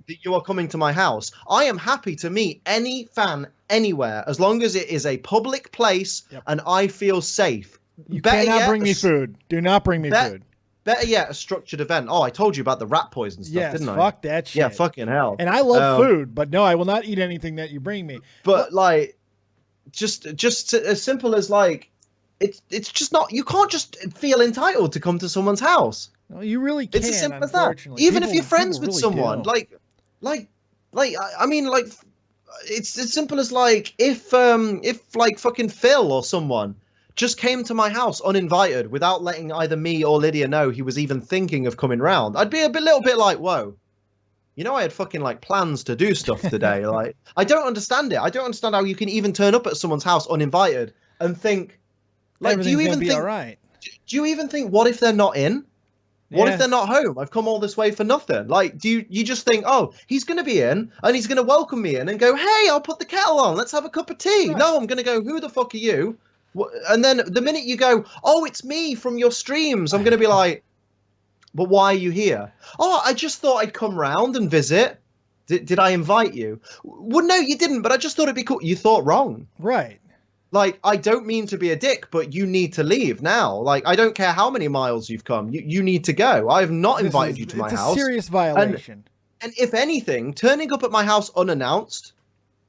that you are coming to my house. I am happy to meet any fan anywhere as long as it is a public place and I feel safe. You cannot bring me food. Do not bring me food. Better yet, a structured event. Oh, I told you about the rat poison stuff, didn't I? Fuck that shit. Yeah, fucking hell. And I love food, but no, I will not eat anything that you bring me. But like, just as simple as like, it's just not. You can't just feel entitled to come to someone's house. No, you really can't. It's as simple as that. Even if you're friends with someone, like, I mean, like, it's as simple as like, if like fucking Phil or someone just came to my house uninvited without letting either me or Lydia know he was even thinking of coming round, I'd be a little bit like, whoa, you know, I had fucking like plans to do stuff today. Like, I don't understand it. I don't understand how you can even turn up at someone's house uninvited and think, like, do you even think, all right. Do you even think, what if they're not in? What if they're not home? I've come all this way for nothing. Like, do you just think, oh, he's going to be in and he's going to welcome me in and go, hey, I'll put the kettle on. Let's have a cup of tea. Right. No, I'm going to go, who the fuck are you? And then the minute you go, oh, it's me from your streams, I'm going to be like, but why are you here? Oh, I just thought I'd come round and visit. Did I invite you? Well, no, you didn't, but I just thought it'd be cool. You thought wrong. Right. Like, I don't mean to be a dick, but you need to leave now. Like, I don't care how many miles you've come. You need to go. I have not invited you to my house. It's a serious violation. And if anything, turning up at my house unannounced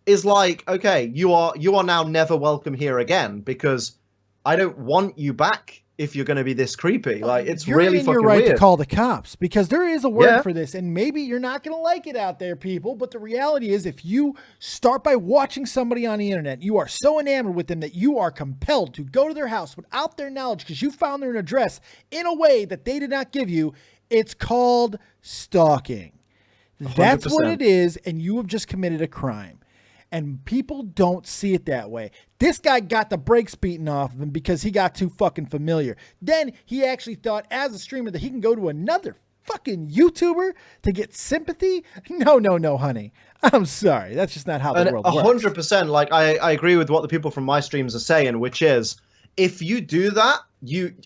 is like, okay, you are now never welcome here again, because I don't want you back if you're going to be this creepy. Like, it's really fucking weird. You're right to call the cops, because there is a word for this, and maybe you're not going to like it out there, people, but the reality is, if you start by watching somebody on the internet, you are so enamored with them that you are compelled to go to their house without their knowledge because you found their address in a way that they did not give you. It's called stalking. 100%. That's what it is, and you have just committed a crime. And people don't see it that way. This guy got the brakes beaten off of him because he got too fucking familiar. Then he actually thought, as a streamer, that he can go to another fucking YouTuber to get sympathy. No, honey. I'm sorry. That's just not how the world works. 100%. Like, I agree with what the people from my streams are saying, which is, if you do that,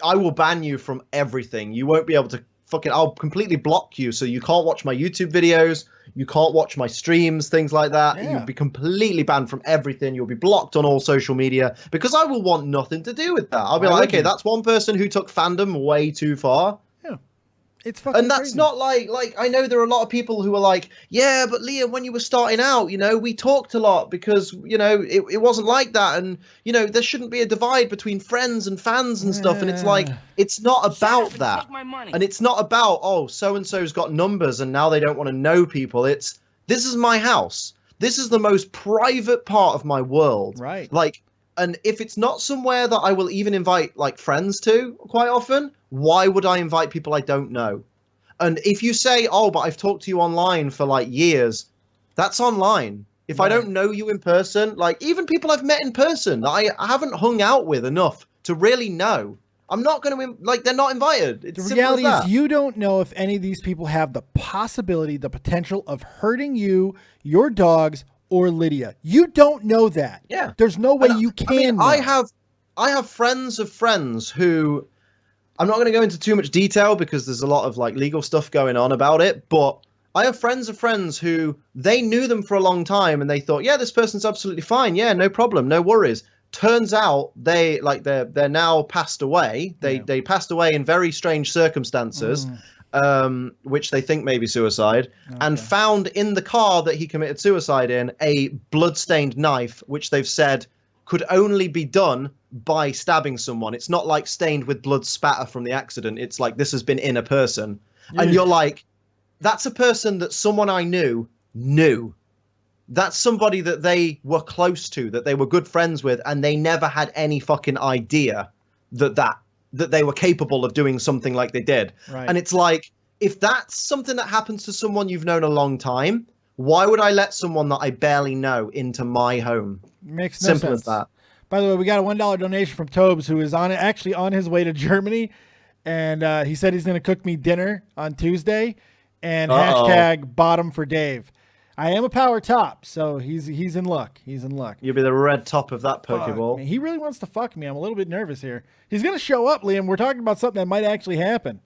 I will ban you from everything. You won't be able to I'll completely block you, so you can't watch my YouTube videos, you can't watch my streams, things like that. You'll be completely banned from everything. You'll be blocked on all social media, because I will want nothing to do with that. I'll be like, okay, that's one person who took fandom way too far. Yeah. It's fucking And that's crazy. not like I know there are a lot of people who are like, yeah, but Liam, when you were starting out, you know, we talked a lot because, you know, it wasn't like that. And, you know, there shouldn't be a divide between friends and fans and stuff. And it's like, it's not about that. And it's not about, oh, so-and-so's got numbers and now they don't want to know people. This is my house. This is the most private part of my world. Right. Like, and if it's not somewhere that I will even invite like friends to quite often, why would I invite people I don't know? And if you say, oh, but I've talked to you online for like years, that's online. If I don't know you in person, like even people I've met in person, I haven't hung out with enough to really know, I'm not going to, like, they're not invited. It's the reality is you don't know if any of these people have the possibility, the potential of hurting you, your dogs, or Lydia. You don't know that. Yeah. There's no way you can. I mean, I have friends of friends who, I'm not going to go into too much detail because there's a lot of like legal stuff going on about it, but I have friends of friends who they knew them for a long time and they thought, yeah, this person's absolutely fine. Yeah, no problem. No worries. Turns out they're now passed away. They passed away in very strange circumstances. which they think may be suicide, and found in the car that he committed suicide in a blood-stained knife, which they've said could only be done by stabbing someone. It's not like stained with blood spatter from the accident. It's like this has been in a person. And you're like, that's a person that someone I knew. That's somebody that they were close to, that they were good friends with, and they never had any fucking idea that they were capable of doing something like they did. Right. And it's like, if that's something that happens to someone you've known a long time, why would I let someone that I barely know into my home? Makes no Simple sense. as that. By the way, we got a $1 donation from Tobes, who is actually on his way to Germany, and he said he's going to cook me dinner on Tuesday, and hashtag bottom for Dave. I am a power top, so he's in luck. He's in luck. You'll be the red top of that Pokeball. Man, he really wants to fuck me. I'm a little bit nervous here. He's going to show up, Liam. We're talking about something that might actually happen.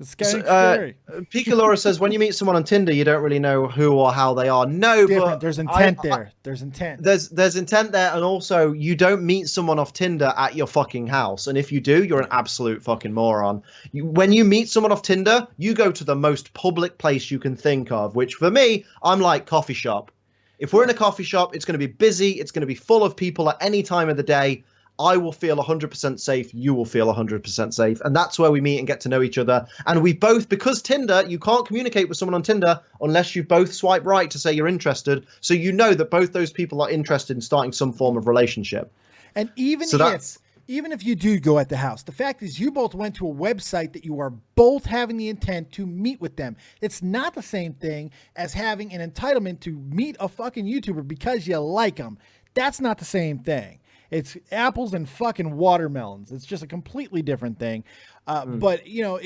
It's kind of scary. Picalora says, when you meet someone on Tinder, you don't really know who or how they are. No, different. But there's intent there. There's intent. There's intent there, and also you don't meet someone off Tinder at your fucking house. And if you do, you're an absolute fucking moron. When you meet someone off Tinder, you go to the most public place you can think of, which for me, I'm like coffee shop. If we're in a coffee shop, it's going to be busy. It's going to be full of people at any time of the day. I will feel 100% safe. You will feel 100% safe. And that's where we meet and get to know each other. And we both, because Tinder, you can't communicate with someone on Tinder unless you both swipe right to say you're interested. So you know that both those people are interested in starting some form of relationship. And even if you do go at the house, the fact is you both went to a website that you are both having the intent to meet with them. It's not the same thing as having an entitlement to meet a fucking YouTuber because you like them. That's not the same thing. It's apples and fucking watermelons. It's just a completely different thing. But, you know,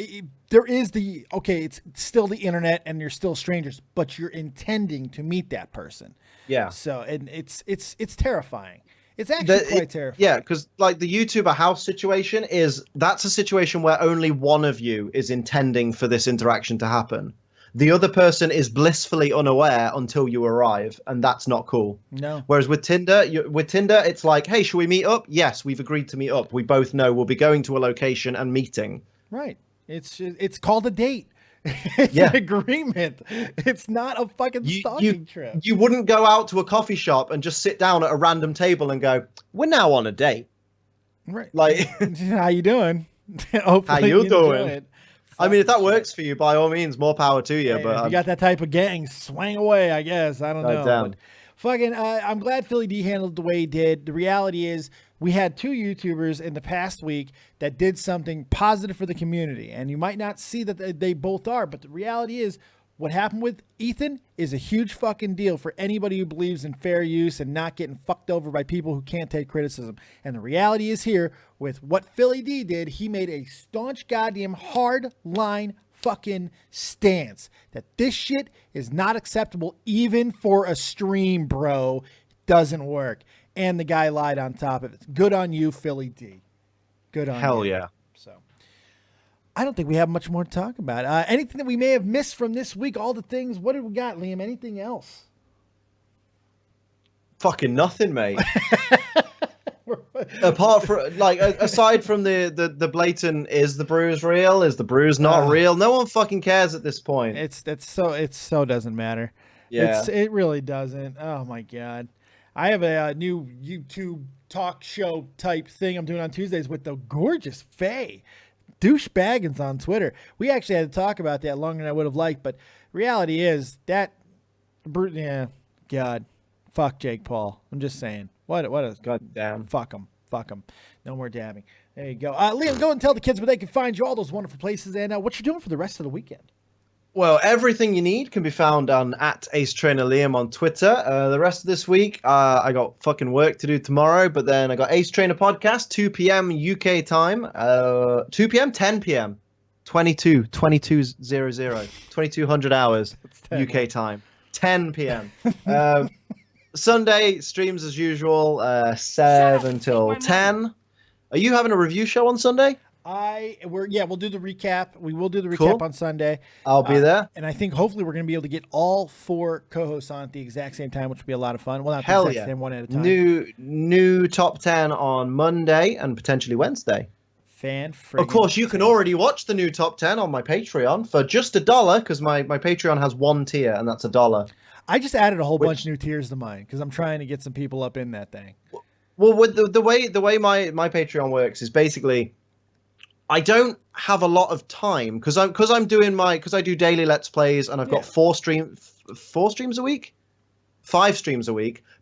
there is it's still the internet and you're still strangers, but you're intending to meet that person. Yeah. So, and it's terrifying. It's actually quite terrifying. Yeah, because like the YouTuber house situation that's a situation where only one of you is intending for this interaction to happen. The other person is blissfully unaware until you arrive, and that's not cool. No. Whereas with Tinder, it's like, hey, should we meet up? Yes, we've agreed to meet up. We both know we'll be going to a location and meeting. Right. It's called a date. It's an agreement. It's not a fucking stalking trip. You wouldn't go out to a coffee shop and just sit down at a random table and go, we're now on a date. Right. Like, how you doing? Hopefully how you doing? It. I mean, if that works for you, by all means, more power to you. Hey, but if you got that type of gang, swing away, I guess. I don't know. But fucking, I'm glad Philly D handled it the way he did. The reality is we had 2 YouTubers in the past week that did something positive for the community. And you might not see that they both are, but the reality is what happened with Ethan is a huge fucking deal for anybody who believes in fair use and not getting fucked over by people who can't take criticism. And the reality is here with what Philly D did, he made a staunch goddamn hard line fucking stance that this shit is not acceptable even for a stream, bro. It doesn't work. And the guy lied on top of it. Good on you, Philly D. Good on you. Hell yeah. So I don't think we have much more to talk about. Anything that we may have missed from this week, all the things. What did we got, Liam? Anything else? Fucking nothing, mate. Apart from, like, aside from the blatant, is the bruise real? Is the bruise not real? No one fucking cares at this point. It so doesn't matter. Yeah. It really doesn't. Oh my God. I have a new YouTube talk show type thing I'm doing on Tuesdays with the gorgeous Faye. Douchebaggins on Twitter. We actually had to talk about that longer than I would have liked, but reality is that, God, fuck Jake Paul. I'm just saying. What a goddamn. Fuck him. No more dabbing. There you go. Liam, go and tell the kids where they can find you, all those wonderful places, and what you're doing for the rest of the weekend. Well, everything you need can be found on @AceTrainerLiam on Twitter. The rest of this week, I got fucking work to do tomorrow, but then I got Ace Trainer Podcast, 2 p.m. UK time, 2 p.m., 10 p.m., 2200 hours UK time, 10 p.m. Sunday, streams as usual, 7 till 10. Are you having a review show on Sunday? We'll do the recap. We will do the recap on Sunday. I'll be there. And I think hopefully we're going to be able to get all 4 co-hosts on at the exact same time, which will be a lot of fun. Well, not the exact same, one at a time. New top 10 on Monday and potentially Wednesday. Of course, you can already watch the new top 10 on my Patreon for just $1, because my Patreon has one tier, and that's $1. I just added a whole bunch of new tiers to mine because I'm trying to get some people up in that thing. Well, with the way my Patreon works is basically, I don't have a lot of time because I do daily Let's Plays, and I've got 5 streams a week,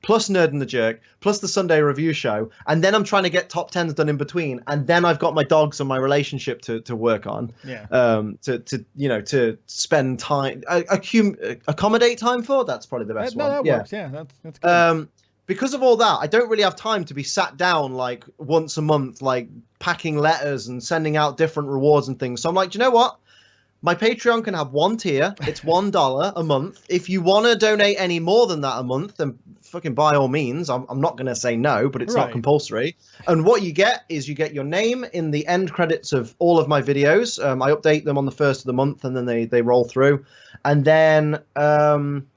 plus Nerd and the Jerk, plus the Sunday review show, and then I'm trying to get top 10s done in between, and then I've got my dogs and my relationship to work on. To spend time, accommodate time for. That's probably the best one. That works. Yeah, that's good. Because of all that, I don't really have time to be sat down like once a month, like packing letters and sending out different rewards and things. So I'm like, do you know what? My Patreon can have one tier. It's $1 a month. If you want to donate any more than that a month, then fucking by all means. I'm not going to say no, but it's not compulsory. And what you get is you get your name in the end credits of all of my videos. I update them on the first of the month, and then they roll through. And then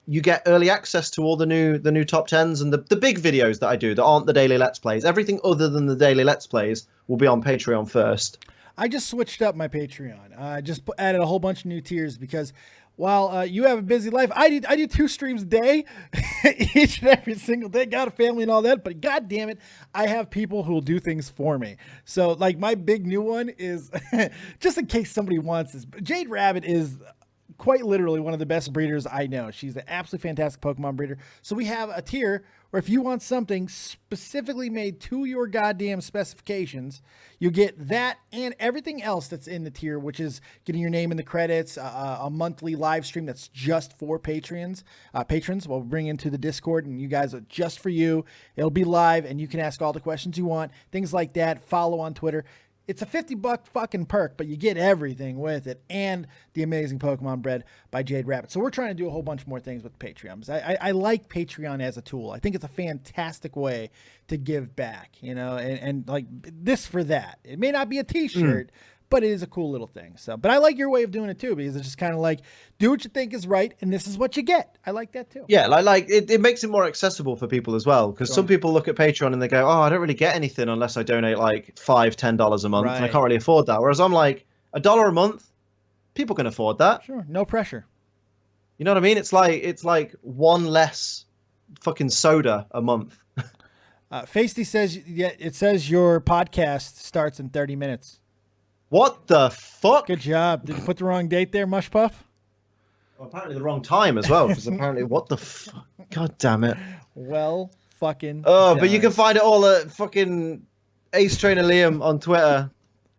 you get early access to all the new top 10s and the big videos that I do that aren't the daily Let's Plays. Everything other than the daily Let's Plays will be on Patreon first. I just switched up my Patreon. I just added a whole bunch of new tiers because while you have a busy life, I do 2 streams a day, each and every single day. Got a family and all that, but god damn it, I have people who will do things for me. So like my big new one is, just in case somebody wants this, Jade Rabbit is quite literally one of the best breeders I know. She's an absolutely fantastic Pokemon breeder. So we have a tier where if you want something specifically made to your goddamn specifications, you get that and everything else that's in the tier, which is getting your name in the credits, a monthly live stream that's just for patrons. We'll bring into the Discord, and you guys, just for you, it'll be live, and you can ask all the questions you want, things like that. Follow on Twitter. It's a $50 fucking perk, but you get everything with it, and the amazing Pokemon bread by Jade Rabbit. So we're trying to do a whole bunch more things with Patreons. I like Patreon as a tool. I think it's a fantastic way to give back, and like this for that. It may not be a t-shirt, but it is a cool little thing. So, but I like your way of doing it too, because it's just kind of like, do what you think is right, and this is what you get. I like that too. Yeah, like it makes it more accessible for people as well, because some people look at Patreon and they go, oh, I don't really get anything unless I donate like $5-10 a month, and I can't really afford that. Whereas I'm like, $1 a month, people can afford that. Sure, no pressure. You know what I mean? It's like one less fucking soda a month. Feisty says, it says your podcast starts in 30 minutes. What the fuck? Good job. Did you put the wrong date there, Mush Puff? Well, apparently the wrong time as well, because apparently, what the fuck? God damn it. Well, fucking. Oh, but you can find it all at fucking Ace Trainer Liam on Twitter.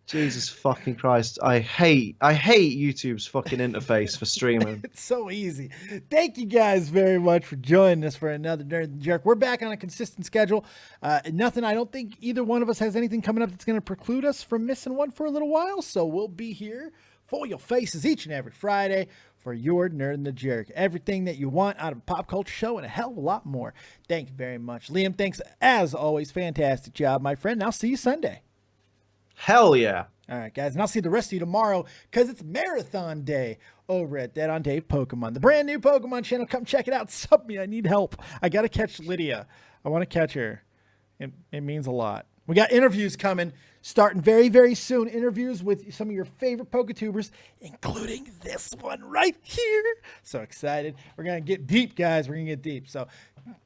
Jesus fucking Christ. I hate YouTube's fucking interface for streaming. It's so easy. Thank you guys very much for joining us for another Nerd and Jerk. We're back on a consistent schedule. I don't think either one of us has anything coming up that's going to preclude us from missing one for a little while. So we'll be here for your faces each and every Friday for your Nerd and the Jerk. Everything that you want out of a pop culture show and a hell of a lot more. Thank you very much. Liam, thanks as always. Fantastic job, my friend. I'll see you Sunday. Hell yeah. All right, guys, and I'll see the rest of you tomorrow because it's Marathon Day over at Dead on Dave Pokemon, the brand new Pokemon channel. Come check it out. Sub me. I need help. I got to catch Lydia. I want to catch her. It means a lot. We got interviews coming starting very, very soon. Interviews with some of your favorite Poketubers, including this one right here. So excited. We're going to get deep, guys. We're going to get deep. So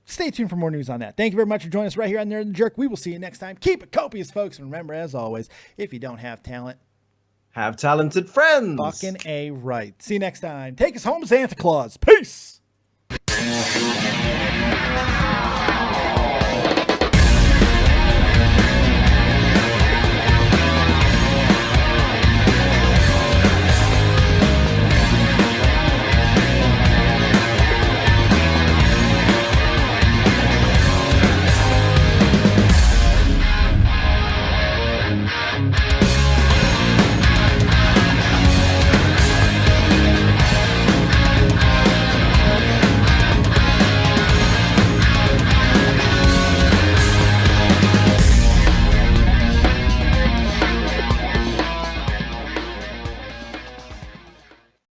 stay tuned for more news on that. Thank you very much for joining us right here on Nerd and Jerk. We will see you next time. Keep it copious, folks. And remember, as always, if you don't have talent, have talented friends. Fucking A right. See you next time. Take us home, Santa Claus. Peace.